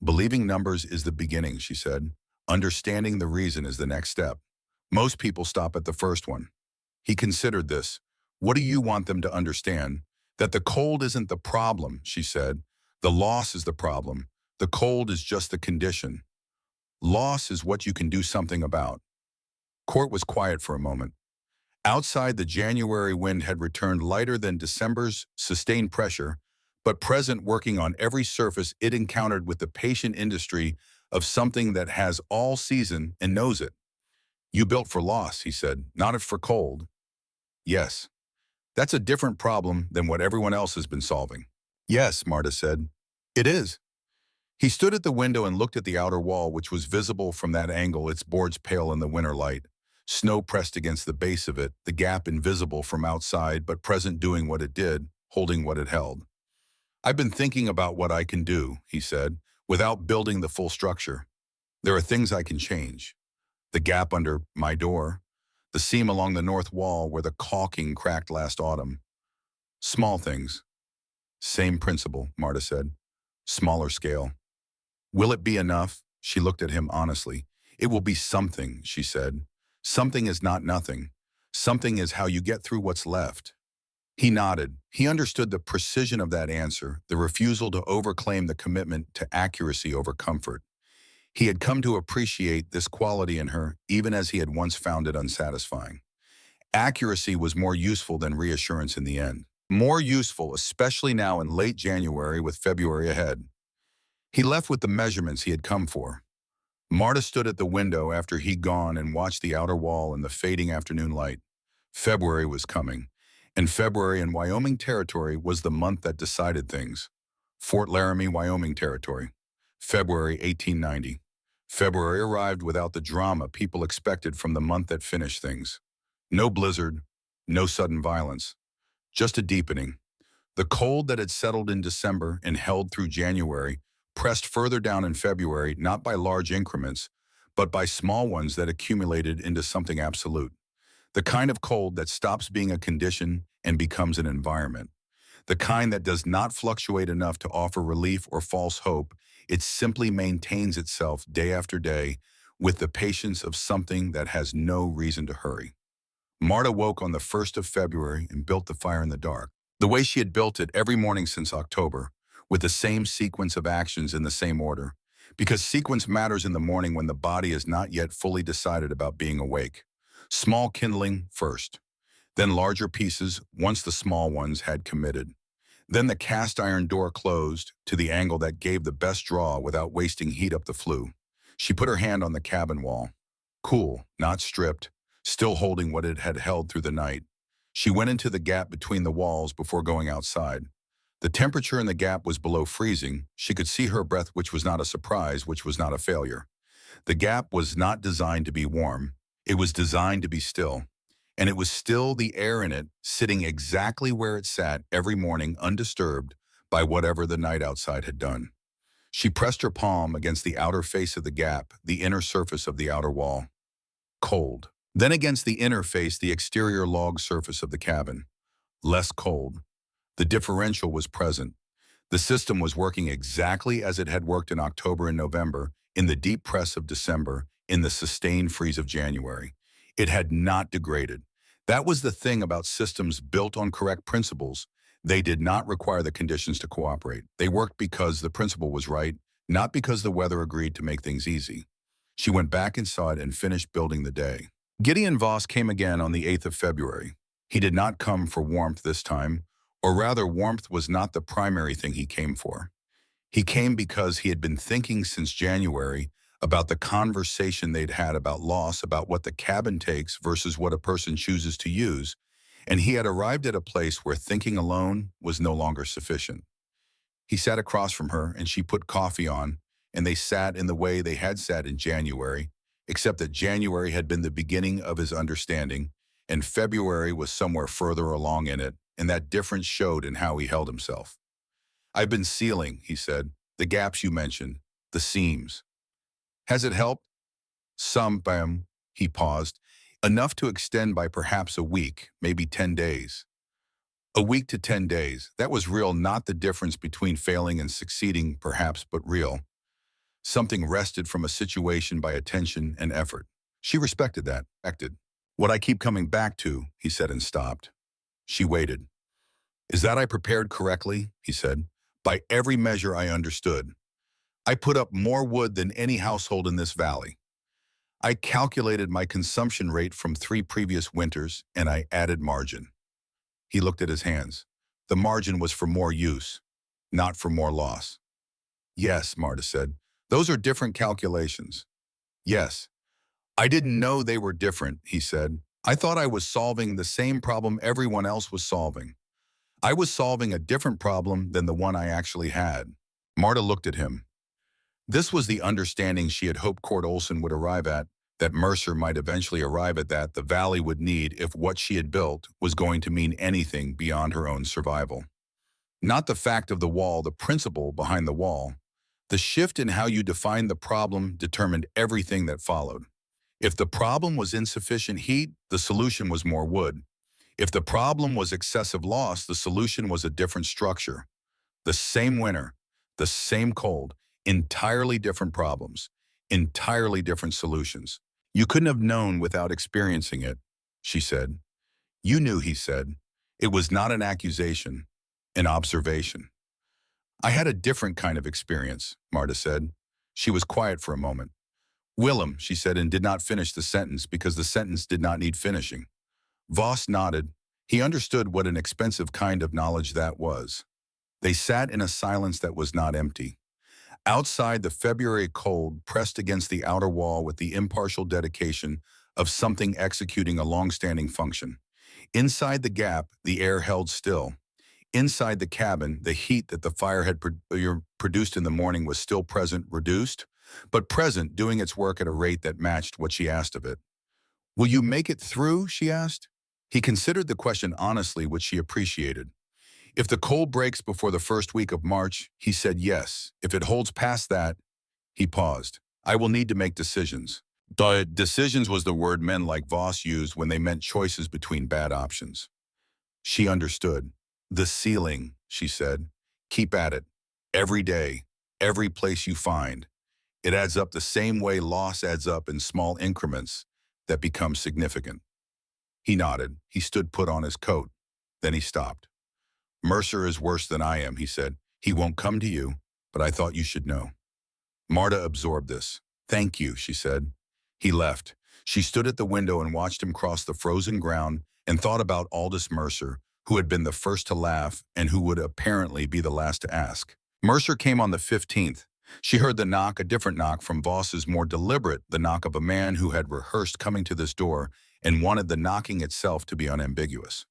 "Believing numbers is the beginning," she said. "Understanding the reason is the next step. Most people stop at the first one." He considered this. "What do you want them to understand?" "That the cold isn't the problem," she said. "The loss is the problem. The cold is just the condition. Loss is what you can do something about." Court was quiet for a moment. Outside, the January wind had returned lighter than December's sustained pressure, but present, working on every surface it encountered with the patient industry of something that has all season and knows it. "You built for loss," he said, "not for cold." "Yes. That's a different problem than what everyone else has been solving." "Yes," Marta said. "It is." He stood at the window and looked at the outer wall, which was visible from that angle, its boards pale in the winter light. Snow pressed against the base of it, the gap invisible from outside, but present, doing what it did, holding what it held. "I've been thinking about what I can do," he said, "without building the full structure. There are things I can change. The gap under my door, the seam along the north wall where the caulking cracked last autumn. Small things." "Same principle," Marta said. "Smaller scale." "Will it be enough?" She looked at him honestly. "It will be something," she said. "Something is not nothing. Something is how you get through what's left." He nodded. He understood the precision of that answer, the refusal to overclaim the commitment to accuracy over comfort. He had come to appreciate this quality in her, even as he had once found it unsatisfying. Accuracy was more useful than reassurance in the end. More useful, especially now in late January with February ahead. He left with the measurements he had come for. Marta stood at the window after he'd gone and watched the outer wall in the fading afternoon light. February was coming, and February in Wyoming Territory was the month that decided things. Fort Laramie, Wyoming Territory. February 1890. February arrived without the drama people expected from the month that finished things. No blizzard, no sudden violence. Just a deepening. The cold that had settled in December and held through January pressed further down in February, not by large increments, but by small ones that accumulated into something absolute. The kind of cold that stops being a condition and becomes an environment. The kind that does not fluctuate enough to offer relief or false hope. It simply maintains itself day after day with the patience of something that has no reason to hurry. Marta woke on the 1st of February and built the fire in the dark, the way she had built it every morning since October, with the same sequence of actions in the same order. Because sequence matters in the morning when the body is not yet fully decided about being awake. Small kindling first, then larger pieces once the small ones had committed. Then the cast iron door closed to the angle that gave the best draw without wasting heat up the flue. She put her hand on the cabin wall. Cool, not stripped, still holding what it had held through the night. She went into the gap between the walls before going outside. The temperature in the gap was below freezing. She could see her breath, which was not a surprise, which was not a failure. The gap was not designed to be warm. It was designed to be still. And it was still the air in it, sitting exactly where it sat every morning, undisturbed by whatever the night outside had done. She pressed her palm against the outer face of the gap, the inner surface of the outer wall. Cold. Then against the inner face, the exterior log surface of the cabin. Less cold. The differential was present. The system was working exactly as it had worked in October and November, in the deep press of December, in the sustained freeze of January. It had not degraded. That was the thing about systems built on correct principles. They did not require the conditions to cooperate. They worked because the principle was right, not because the weather agreed to make things easy. She went back inside and finished building the day. Gideon Voss came again on the 8th of February. He did not come for warmth this time, or rather warmth was not the primary thing he came for. He came because he had been thinking since January about the conversation they'd had about loss, about what the cabin takes versus what a person chooses to use, and he had arrived at a place where thinking alone was no longer sufficient. He sat across from her, and she put coffee on, and they sat in the way they had sat in January, except that January had been the beginning of his understanding, and February was somewhere further along in it, and that difference showed in how he held himself. "I've been sealing," he said, "the gaps you mentioned, the seams. Has it helped?" "Some, bam." He paused. "Enough to extend by perhaps a week, maybe 10 days. A week to 10 days. That was real, not the difference between failing and succeeding, perhaps, but real. Something wrested from a situation by attention and effort." She respected that. "What I keep coming back to," he said and stopped. She waited. "Is that I prepared correctly?" he said. "By every measure I understood. I put up more wood than any household in this valley. I calculated my consumption rate from 3 previous winters, and I added margin." He looked at his hands. The margin was for more use, not for more loss. "Yes," Marta said. "Those are different calculations." "Yes." "I didn't know they were different," he said. "I thought I was solving the same problem everyone else was solving. I was solving a different problem than the one I actually had." Marta looked at him. This was the understanding she had hoped Cord Olson would arrive at, that Mercer might eventually arrive at, that the valley would need if what she had built was going to mean anything beyond her own survival. Not the fact of the wall, the principle behind the wall. The shift in how you defined the problem determined everything that followed. If the problem was insufficient heat, the solution was more wood. If the problem was excessive loss, the solution was a different structure. The same winter, the same cold, entirely different problems, entirely different solutions. "You couldn't have known without experiencing it," she said. "You knew," he said. It was not an accusation, an observation. "I had a different kind of experience," Marta said. She was quiet for a moment. "Willem," she said, and did not finish the sentence because the sentence did not need finishing. Voss nodded. He understood what an expensive kind of knowledge that was. They sat in a silence that was not empty. Outside, the February cold pressed against the outer wall with the impartial dedication of something executing a long-standing function. Inside the gap, the air held still. Inside the cabin, the heat that the fire had produced in the morning was still present, reduced, but present, doing its work at a rate that matched what she asked of it. "Will you make it through?" she asked. He considered the question honestly, which she appreciated. "If the cold breaks before the first week of March," he said, "yes. If it holds past that," he paused. "I will need to make decisions. The decisions was the word men like Voss used when they meant choices between bad options. She understood. The ceiling, she said. Keep at it. Every day, every place you find. It adds up the same way loss adds up in small increments that become significant. He nodded. He stood put on his coat. Then he stopped. Mercer is worse than I am, he said. He won't come to you, but I thought you should know. Marta absorbed this. Thank you, she said. He left. She stood at the window and watched him cross the frozen ground and thought about Aldous Mercer, who had been the first to laugh and who would apparently be the last to ask. Mercer came on the 15th. She heard the knock, a different knock from Voss's, more deliberate, the knock of a man who had rehearsed coming to this door and wanted the knocking itself to be unambiguous.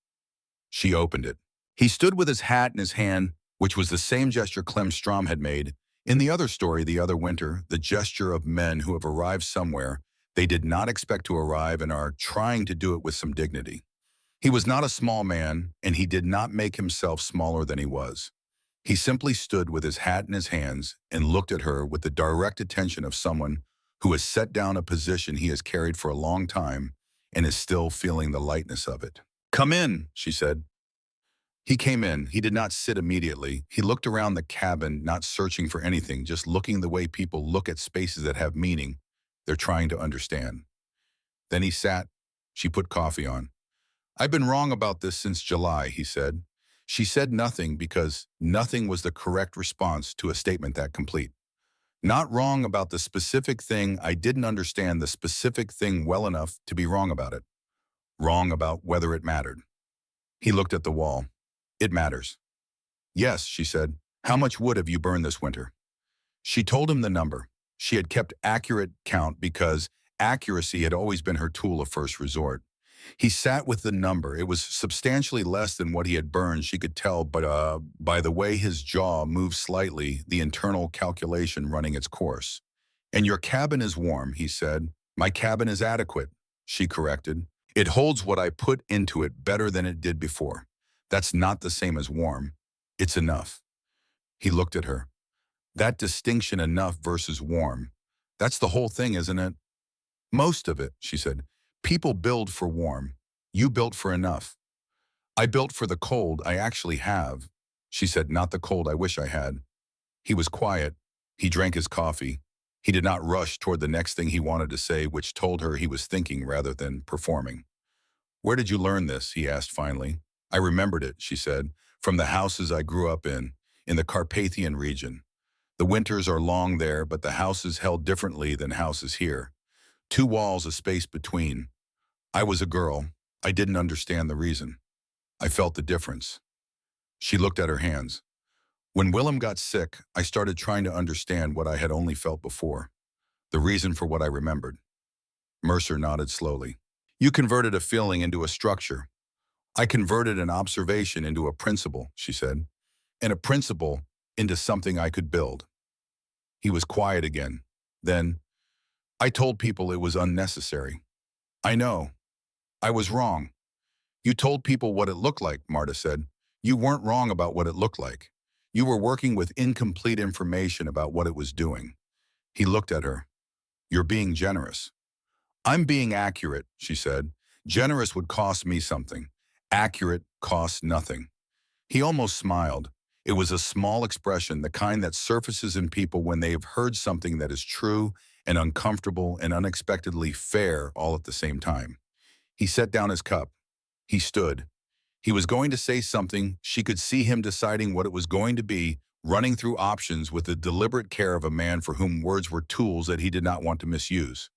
She opened it. He stood with his hat in his hand, which was the same gesture Clem Strom had made. In the other story, the other winter, the gesture of men who have arrived somewhere they did not expect to arrive and are trying to do it with some dignity. He was not a small man, and he did not make himself smaller than he was. He simply stood with his hat in his hands and looked at her with the direct attention of someone who has set down a position he has carried for a long time and is still feeling the lightness of it. Come in, she said. He came in. He did not sit immediately. He looked around the cabin, not searching for anything, just looking the way people look at spaces that have meaning. They're trying to understand. Then he sat. She put coffee on. I've been wrong about this since July, he said. She said nothing because nothing was the correct response to a statement that complete. Not wrong about the specific thing. I didn't understand the specific thing well enough to be wrong about it. Wrong about whether it mattered. He looked at the wall. It matters. Yes, she said. How much wood have you burned this winter? She told him the number. She had kept accurate count because accuracy had always been her tool of first resort. He sat with the number. It was substantially less than what he had burned, she could tell, but by the way his jaw moved slightly, the internal calculation running its course. And your cabin is warm, he said. My cabin is adequate, she corrected. It holds what I put into it better than it did before. That's not the same as warm. It's enough. He looked at her. That distinction, enough versus warm, that's the whole thing, isn't it? Most of it, she said. People build for warm. You built for enough. I built for the cold I actually have. She said, not the cold I wish I had. He was quiet. He drank his coffee. He did not rush toward the next thing he wanted to say, which told her he was thinking rather than performing. Where did you learn this? He asked finally. I remembered it, she said, from the houses I grew up in the Carpathian region. The winters are long there, but the houses held differently than houses here. 2 walls, a space between. I was a girl. I didn't understand the reason. I felt the difference. She looked at her hands. When Willem got sick, I started trying to understand what I had only felt before. The reason for what I remembered. Mercer nodded slowly. You converted a feeling into a structure. I converted an observation into a principle, she said, and a principle into something I could build. He was quiet again. Then, I told people it was unnecessary. I know. I was wrong. You told people what it looked like, Marta said. You weren't wrong about what it looked like. You were working with incomplete information about what it was doing. He looked at her. You're being generous. I'm being accurate, she said. Generous would cost me something. Accurate costs nothing. He almost smiled. It was a small expression, the kind that surfaces in people when they have heard something that is true and uncomfortable and unexpectedly fair all at the same time. He set down his cup. He stood. He was going to say something. She could see him deciding what it was going to be, running through options with the deliberate care of a man for whom words were tools that he did not want to misuse.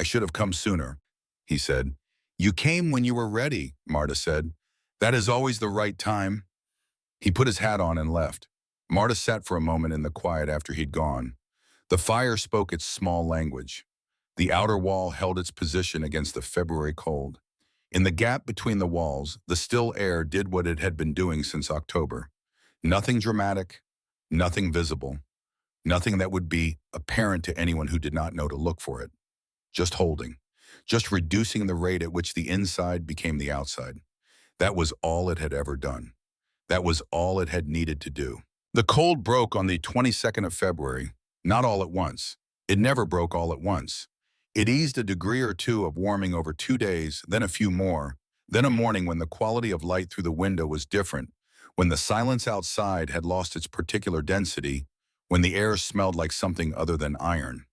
I should have come sooner, he said. You came when you were ready, Marta said. That is always the right time. He put his hat on and left. Marta sat for a moment in the quiet after he'd gone. The fire spoke its small language. The outer wall held its position against the February cold. In the gap between the walls, the still air did what it had been doing since October. Nothing dramatic, nothing visible, nothing that would be apparent to anyone who did not know to look for it. Just holding, just reducing the rate at which the inside became the outside. That was all it had ever done. That was all it had needed to do. The cold broke on the 22nd of February, not all at once. It never broke all at once. It eased a degree or two of warming over 2 days, then a few more, then a morning when the quality of light through the window was different, when the silence outside had lost its particular density, when the air smelled like something other than iron.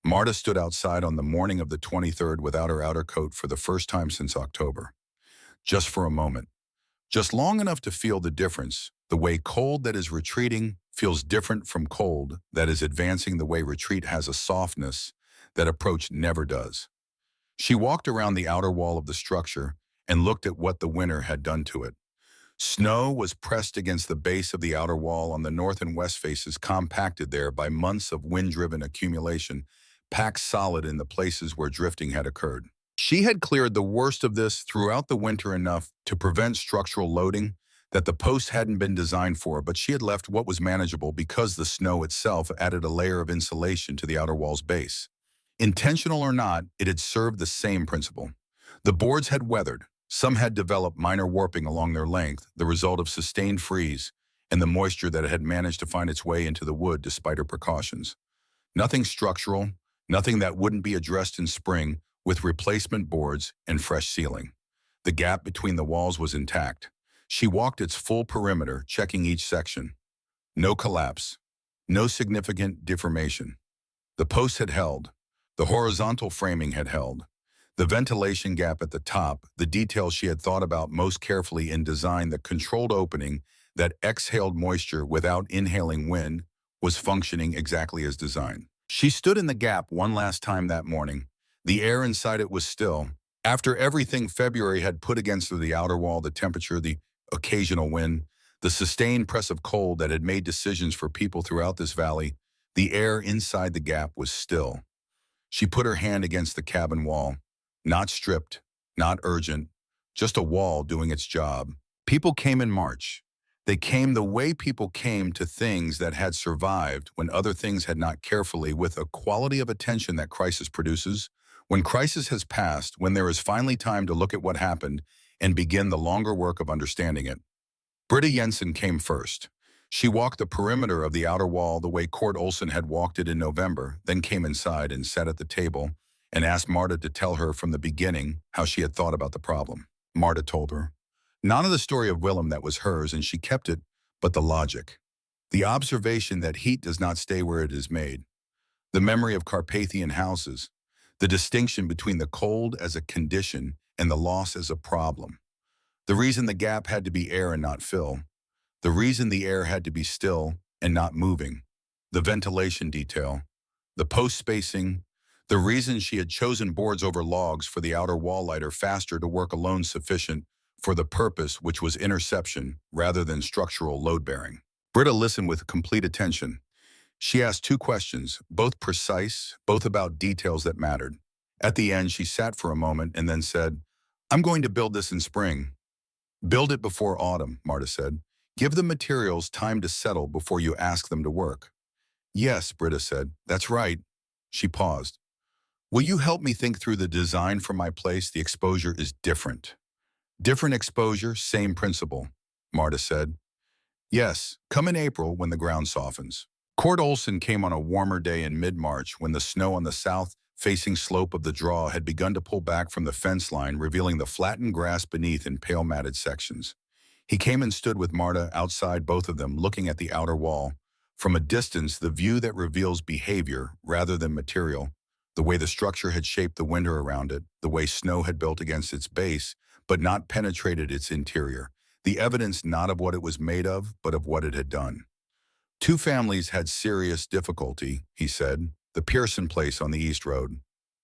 Marta stood outside on the morning of the 23rd without her outer coat for the first time since October. Just for a moment. Just long enough to feel the difference, the way cold that is retreating feels different from cold that is advancing, the way retreat has a softness that approach never does. She walked around the outer wall of the structure and looked at what the winter had done to it. Snow was pressed against the base of the outer wall on the north and west faces, compacted there by months of wind-driven accumulation, packed solid in the places where drifting had occurred. She had cleared the worst of this throughout the winter enough to prevent structural loading that the posts hadn't been designed for, but she had left what was manageable because the snow itself added a layer of insulation to the outer wall's base. Intentional or not, it had served the same principle. The boards had weathered. Some had developed minor warping along their length, the result of sustained freeze and the moisture that had managed to find its way into the wood despite her precautions. Nothing structural, nothing that wouldn't be addressed in spring with replacement boards and fresh ceiling. The gap between the walls was intact. She walked its full perimeter, checking each section. No collapse. No significant deformation. The posts had held. The horizontal framing had held. The ventilation gap at the top, the detail she had thought about most carefully in design, the controlled opening that exhaled moisture without inhaling wind, was functioning exactly as designed. She stood in the gap one last time that morning. The air inside it was still. After everything February had put against the outer wall, the temperature, the occasional wind, the sustained press of cold that had made decisions for people throughout this valley, the air inside the gap was still. She put her hand against the cabin wall. Not stripped, not urgent, just a wall doing its job. People came in March. They came the way people came to things that had survived when other things had not, carefully, with a quality of attention that crisis produces. When crisis has passed, when there is finally time to look at what happened and begin the longer work of understanding it. Britta Jensen came first. She walked the perimeter of the outer wall the way Cord Olson had walked it in November, then came inside and sat at the table and asked Marta to tell her from the beginning how she had thought about the problem. Marta told her. None of the story of Willem that was hers, and she kept it, but the logic. The observation that heat does not stay where it is made. The memory of Carpathian houses. The distinction between the cold as a condition and the loss as a problem. The reason the gap had to be air and not fill. The reason the air had to be still and not moving. The ventilation detail. The post spacing. The reason she had chosen boards over logs for the outer wall lighter faster to work alone, sufficient for the purpose, which was interception rather than structural load-bearing. Britta listened with complete attention. She asked two questions, both precise, both about details that mattered. At the end, she sat for a moment and then said, "I'm going to build this in spring." "Build it before autumn," Marta said. "Give the materials time to settle before you ask them to work." "Yes," Britta said. "That's right." She paused. "Will you help me think through the design for my place? The exposure is different." "Different exposure, same principle," Marta said. "Yes, come in April when the ground softens." Cord Olson came on a warmer day in mid-March when the snow on the south-facing slope of the draw had begun to pull back from the fence line, revealing the flattened grass beneath in pale matted sections. He came and stood with Marta outside, both of them looking at the outer wall. From a distance, the view that reveals behavior rather than material, the way the structure had shaped the winter around it, the way snow had built against its base, but not penetrated its interior, the evidence not of what it was made of, but of what it had done. Two families had serious difficulty, he said, the Pearson place on the East Road,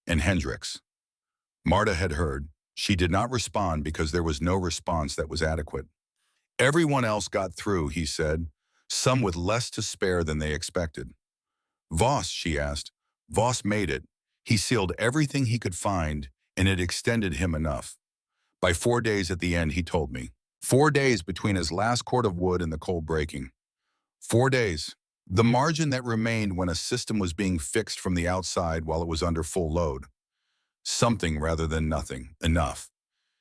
and Hendricks. Marta had heard. She did not respond because there was no response that was adequate. Everyone else got through, he said, some with less to spare than they expected. Voss, she asked. Voss made it. He sealed everything he could find, and it extended him enough. By 4 days at the end, he told me. 4 days between his last cord of wood and the cold breaking. 4 days. The margin that remained when a system was being fixed from the outside while it was under full load. Something rather than nothing. Enough.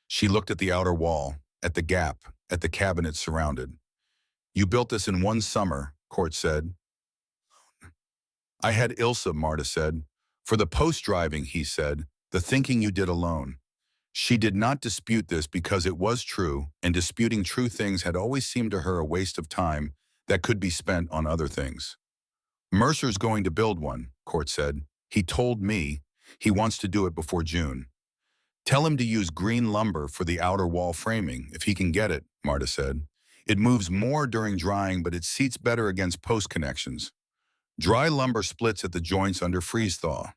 She looked at the outer wall, at the gap, at the cabin it surrounded. You built this in one summer, Court said. I had Ilsa, Marta said. For the post-driving, he said, the thinking you did alone. She did not dispute this because it was true, and disputing true things had always seemed to her a waste of time that could be spent on other things. Mercer's going to build one, Court said. He told me he wants to do it before June. Tell him to use green lumber for the outer wall framing, if he can get it, Marta said. It moves more during drying, but it seats better against post connections. Dry lumber splits at the joints under freeze-thaw.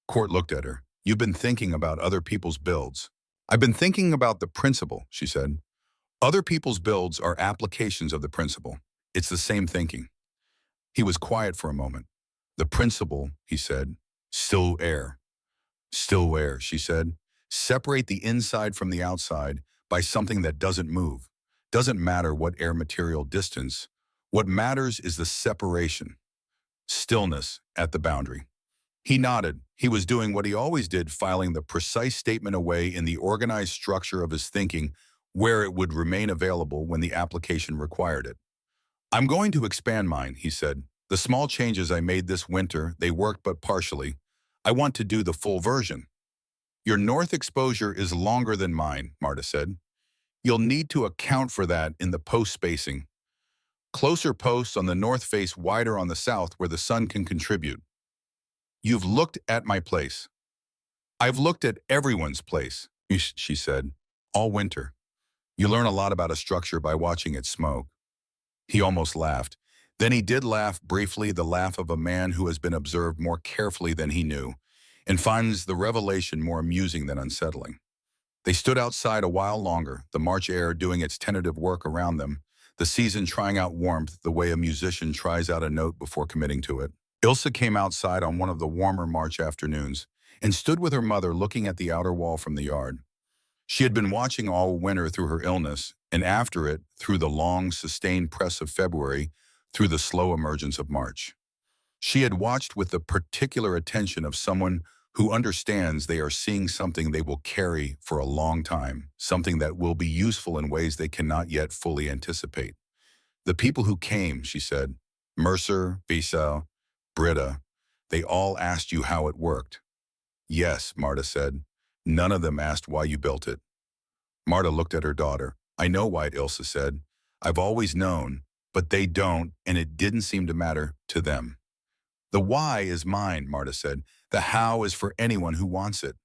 Court looked at her. You've been thinking about other people's builds. I've been thinking about the principle, she said. Other people's builds are applications of the principle. It's the same thinking. He was quiet for a moment. The principle, he said, still air. Still air, she said. Separate the inside from the outside by something that doesn't move. Doesn't matter what air material distance. What matters is the separation. Stillness at the boundary. He nodded. He was doing what he always did, filing the precise statement away in the organized structure of his thinking where it would remain available when the application required it. I'm going to expand mine, he said. The small changes I made this winter, they worked but partially. I want to do the full version. Your north exposure is longer than mine, Marta said. You'll need to account for that in the post spacing. Closer posts on the north face wider on the south where the sun can contribute. You've looked at my place. I've looked at everyone's place, she said, all winter. You learn a lot about a structure by watching it smoke. He almost laughed. Then he did laugh briefly, the laugh of a man who has been observed more carefully than he knew, and finds the revelation more amusing than unsettling. They stood outside a while longer, the March air doing its tentative work around them, the season trying out warmth the way a musician tries out a note before committing to it. Ilse came outside on one of the warmer March afternoons and stood with her mother looking at the outer wall from the yard. She had been watching all winter through her illness, and after it, through the long, sustained press of February, through the slow emergence of March. She had watched with the particular attention of someone who understands they are seeing something they will carry for a long time, something that will be useful in ways they cannot yet fully anticipate. The people who came, she said, Mercer, Visa, Britta, they all asked you how it worked. Yes, Marta said. None of them asked why you built it. Marta looked at her daughter. I know why, Ilse said. I've always known, but they don't, and it didn't seem to matter to them. The why is mine, Marta said. The how is for anyone who wants it.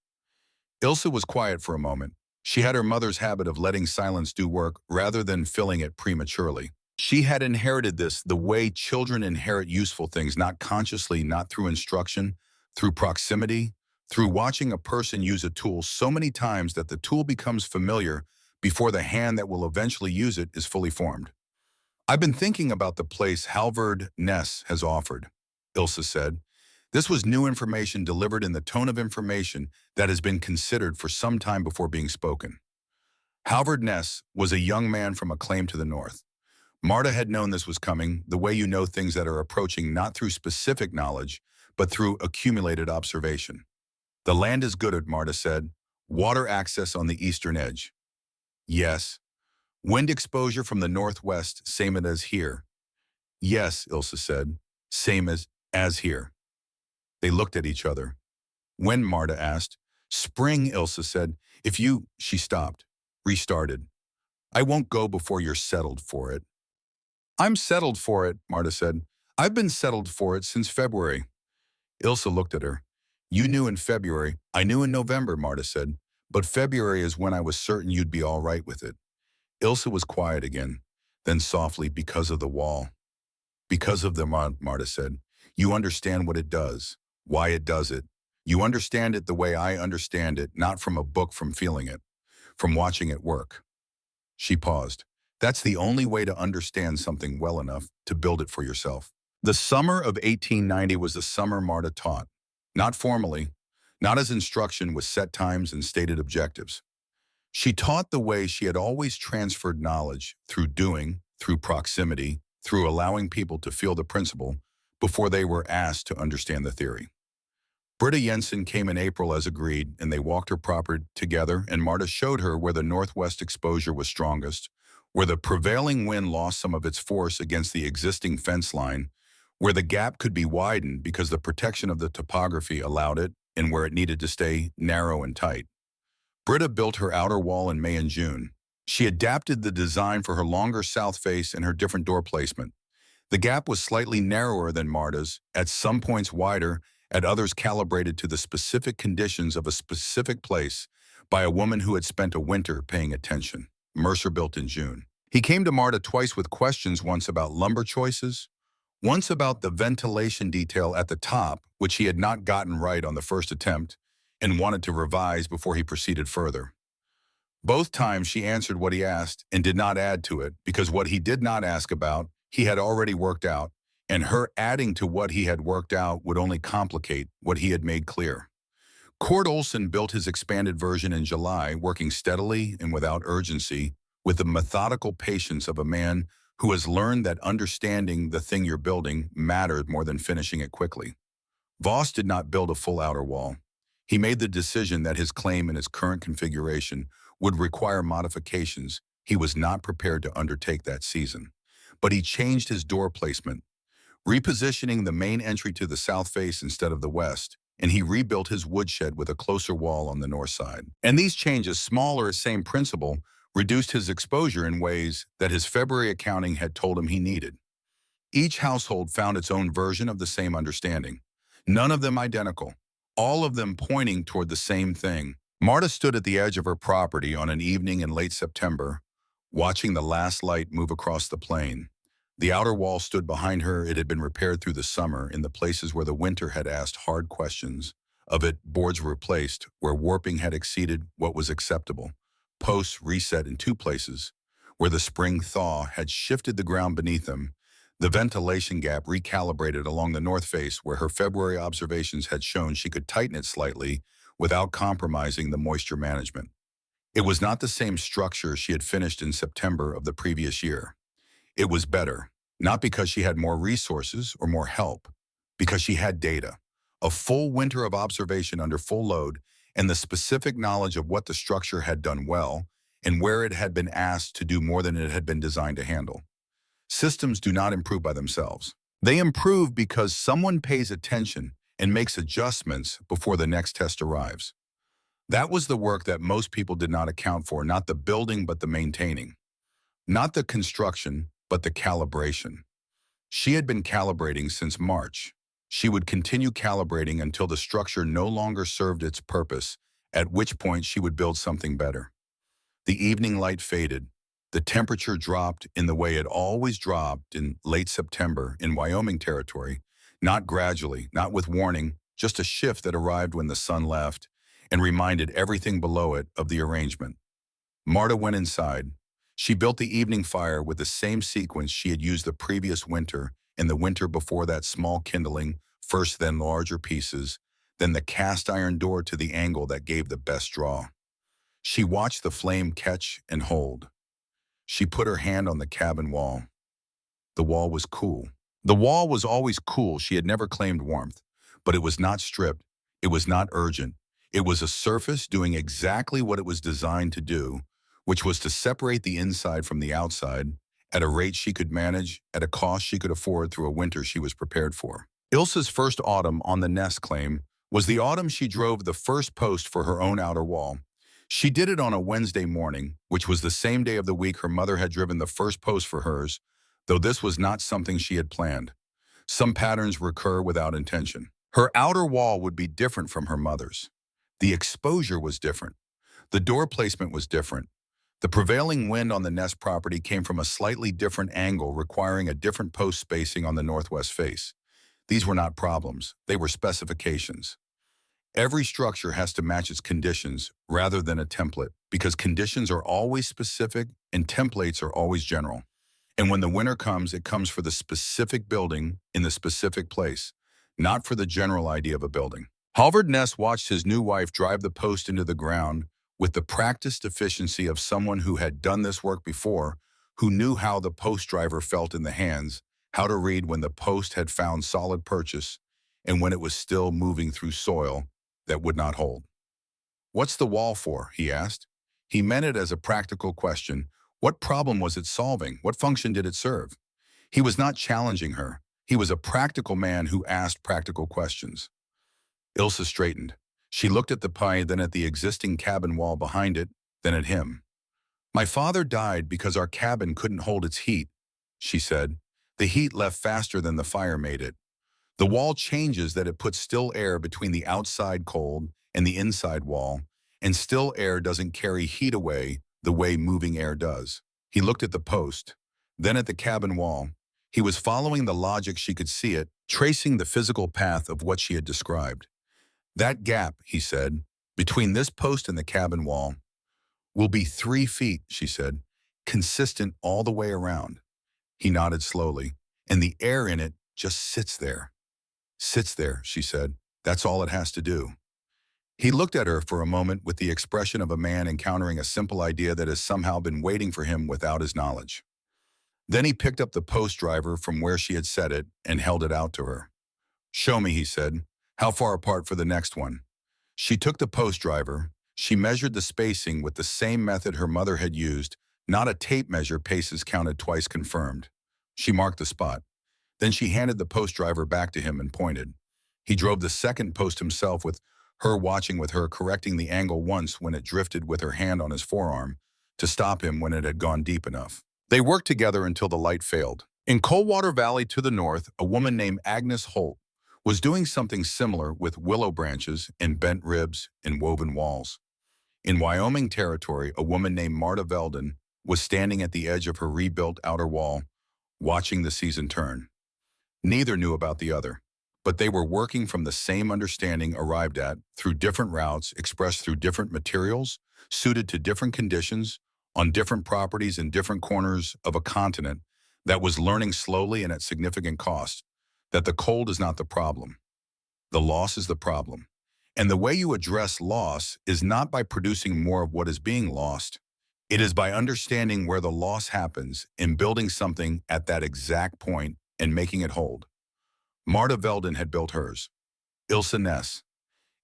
Ilse was quiet for a moment. She had her mother's habit of letting silence do work rather than filling it prematurely. She had inherited this the way children inherit useful things, not consciously, not through instruction, through proximity, through watching a person use a tool so many times that the tool becomes familiar before the hand that will eventually use it is fully formed. I've been thinking about the place Halvard Ness has offered, Ilse said. This was new information delivered in the tone of information that has been considered for some time before being spoken. Halvard Ness was a young man from a claim to the north. Marta had known this was coming, the way you know things that are approaching not through specific knowledge, but through accumulated observation. The land is good, Marta said. Water access on the eastern edge. Yes. Wind exposure from the northwest, same as here. Yes, Ilse said. Same as here. They looked at each other. When, Marta asked. Spring, Ilse said. If you, she stopped, restarted. I won't go before you're settled for it. I'm settled for it, Marta said. I've been settled for it since February. Ilse looked at her. You knew in February. I knew in November, Marta said. But February is when I was certain you'd be all right with it. Ilse was quiet again, then softly, because of the wall. Because of the Marta said. You understand what it does, why it does it. You understand it the way I understand it, not from a book, from feeling it, from watching it work. She paused. That's the only way to understand something well enough to build it for yourself. The summer of 1890 was the summer Marta taught. Not formally, not as instruction with set times and stated objectives. She taught the way she had always transferred knowledge, through doing, through proximity, through allowing people to feel the principle before they were asked to understand the theory. Britta Jensen came in April as agreed, and they walked her property together, and Marta showed her where the northwest exposure was strongest, where the prevailing wind lost some of its force against the existing fence line, where the gap could be widened because the protection of the topography allowed it, and where it needed to stay narrow and tight. Britta built her outer wall in May and June. She adapted the design for her longer south face and her different door placement. The gap was slightly narrower than Marta's, at some points wider, at others calibrated to the specific conditions of a specific place by a woman who had spent a winter paying attention. Mercer built in June. He came to Marta twice with questions, once about lumber choices, once about the ventilation detail at the top, which he had not gotten right on the first attempt, and wanted to revise before he proceeded further. Both times she answered what he asked and did not add to it, because what he did not ask about, he had already worked out, and her adding to what he had worked out would only complicate what he had made clear. Cord Olson built his expanded version in July, working steadily and without urgency, with the methodical patience of a man who has learned that understanding the thing you're building matters more than finishing it quickly. Voss did not build a full outer wall. He made the decision that his claim in its current configuration would require modifications. He was not prepared to undertake that season. But he changed his door placement, repositioning the main entry to the south face instead of the west, and he rebuilt his woodshed with a closer wall on the north side. And these changes, small or same principle, reduced his exposure in ways that his February accounting had told him he needed. Each household found its own version of the same understanding, none of them identical, all of them pointing toward the same thing. Marta stood at the edge of her property on an evening in late September, watching the last light move across the plain. The outer wall stood behind her. It had been repaired through the summer in the places where the winter had asked hard questions. Of it, boards were replaced where warping had exceeded what was acceptable. Posts reset in two places where the spring thaw had shifted the ground beneath them. The ventilation gap recalibrated along the north face where her February observations had shown she could tighten it slightly without compromising the moisture management. It was not the same structure she had finished in September of the previous year. It was better, not because she had more resources or more help, because she had data, a full winter of observation under full load, and the specific knowledge of what the structure had done well and where it had been asked to do more than it had been designed to handle. Systems do not improve by themselves. They improve because someone pays attention and makes adjustments before the next test arrives. That was the work that most people did not account for, not the building but the maintaining. Not the construction, but the calibration. She had been calibrating since March. She would continue calibrating until the structure no longer served its purpose, at which point she would build something better. The evening light faded. The temperature dropped in the way it always dropped in late September in Wyoming territory, not gradually, not with warning, just a shift that arrived when the sun left and reminded everything below it of the arrangement. Marta went inside. She built the evening fire with the same sequence she had used the previous winter and the winter before that: small kindling, first then larger pieces, then the cast iron door to the angle that gave the best draw. She watched the flame catch and hold. She put her hand on the cabin wall. The wall was cool. The wall was always cool. She had never claimed warmth, but it was not stripped. It was not urgent. It was a surface doing exactly what it was designed to do, which was to separate the inside from the outside at a rate she could manage, at a cost she could afford through a winter she was prepared for. Ilsa's first autumn on the nest claim was the autumn she drove the first post for her own outer wall. She did it on a Wednesday morning, which was the same day of the week her mother had driven the first post for hers, though this was not something she had planned. Some patterns recur without intention. Her outer wall would be different from her mother's. The exposure was different. The door placement was different. The prevailing wind on the nest property came from a slightly different angle, requiring a different post spacing on the northwest face. These were not problems. They were specifications. Every structure has to match its conditions rather than a template, because conditions are always specific and templates are always general. And when the winter comes, it comes for the specific building in the specific place, not for the general idea of a building. Halvard Ness watched his new wife drive the post into the ground with the practiced efficiency of someone who had done this work before, who knew how the post driver felt in the hands, how to read when the post had found solid purchase and when it was still moving through soil that would not hold. "What's the wall for?" he asked. He meant it as a practical question. What problem was it solving? What function did it serve? He was not challenging her. He was a practical man who asked practical questions. Ilsa straightened. She looked at the pie, then at the existing cabin wall behind it, then at him. My father died because our cabin couldn't hold its heat, she said. The heat left faster than the fire made it. The wall changes that it puts still air between the outside cold and the inside wall, and still air doesn't carry heat away the way moving air does. He looked at the post, then at the cabin wall. He was following the logic, she could see it, tracing the physical path of what she had described. That gap, he said, between this post and the cabin wall will be 3 feet, she said, consistent all the way around. He nodded slowly, and the air in it just sits there. Sits there, she said. That's all it has to do. He looked at her for a moment with the expression of a man encountering a simple idea that has somehow been waiting for him without his knowledge. Then he picked up the post driver from where she had set it and held it out to her. Show me, he said. How far apart for the next one? She took the post driver. She measured the spacing with the same method her mother had used, not a tape measure, paces counted twice confirmed. She marked the spot. Then she handed the post driver back to him and pointed. He drove the second post himself, with her watching, with her correcting the angle once when it drifted with her hand on his forearm to stop him when it had gone deep enough. They worked together until the light failed. In Coldwater Valley to the north, a woman named Agnes Holt was doing something similar with willow branches and bent ribs and woven walls. In Wyoming Territory, a woman named Marta Veldon was standing at the edge of her rebuilt outer wall, watching the season turn. Neither knew about the other, but they were working from the same understanding arrived at through different routes expressed through different materials, suited to different conditions, on different properties in different corners of a continent that was learning slowly and at significant cost that the cold is not the problem. The loss is the problem. And the way you address loss is not by producing more of what is being lost. It is by understanding where the loss happens and building something at that exact point and making it hold. Marta Veldon had built hers. Ilsa Ness.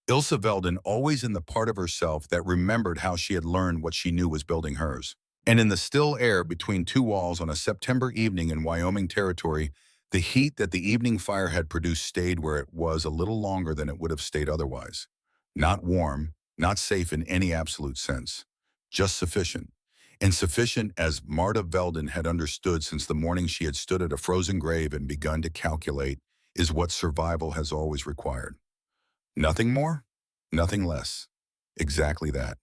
Ilsa Veldon, always in the part of herself that remembered how she had learned what she knew was building hers. And in the still air between two walls on a September evening in Wyoming Territory, the heat that the evening fire had produced stayed where it was a little longer than it would have stayed otherwise. Not warm, not safe in any absolute sense, just sufficient. And sufficient, as Marta Veldon had understood since the morning she had stood at a frozen grave and begun to calculate, is what survival has always required. Nothing more, nothing less. Exactly that.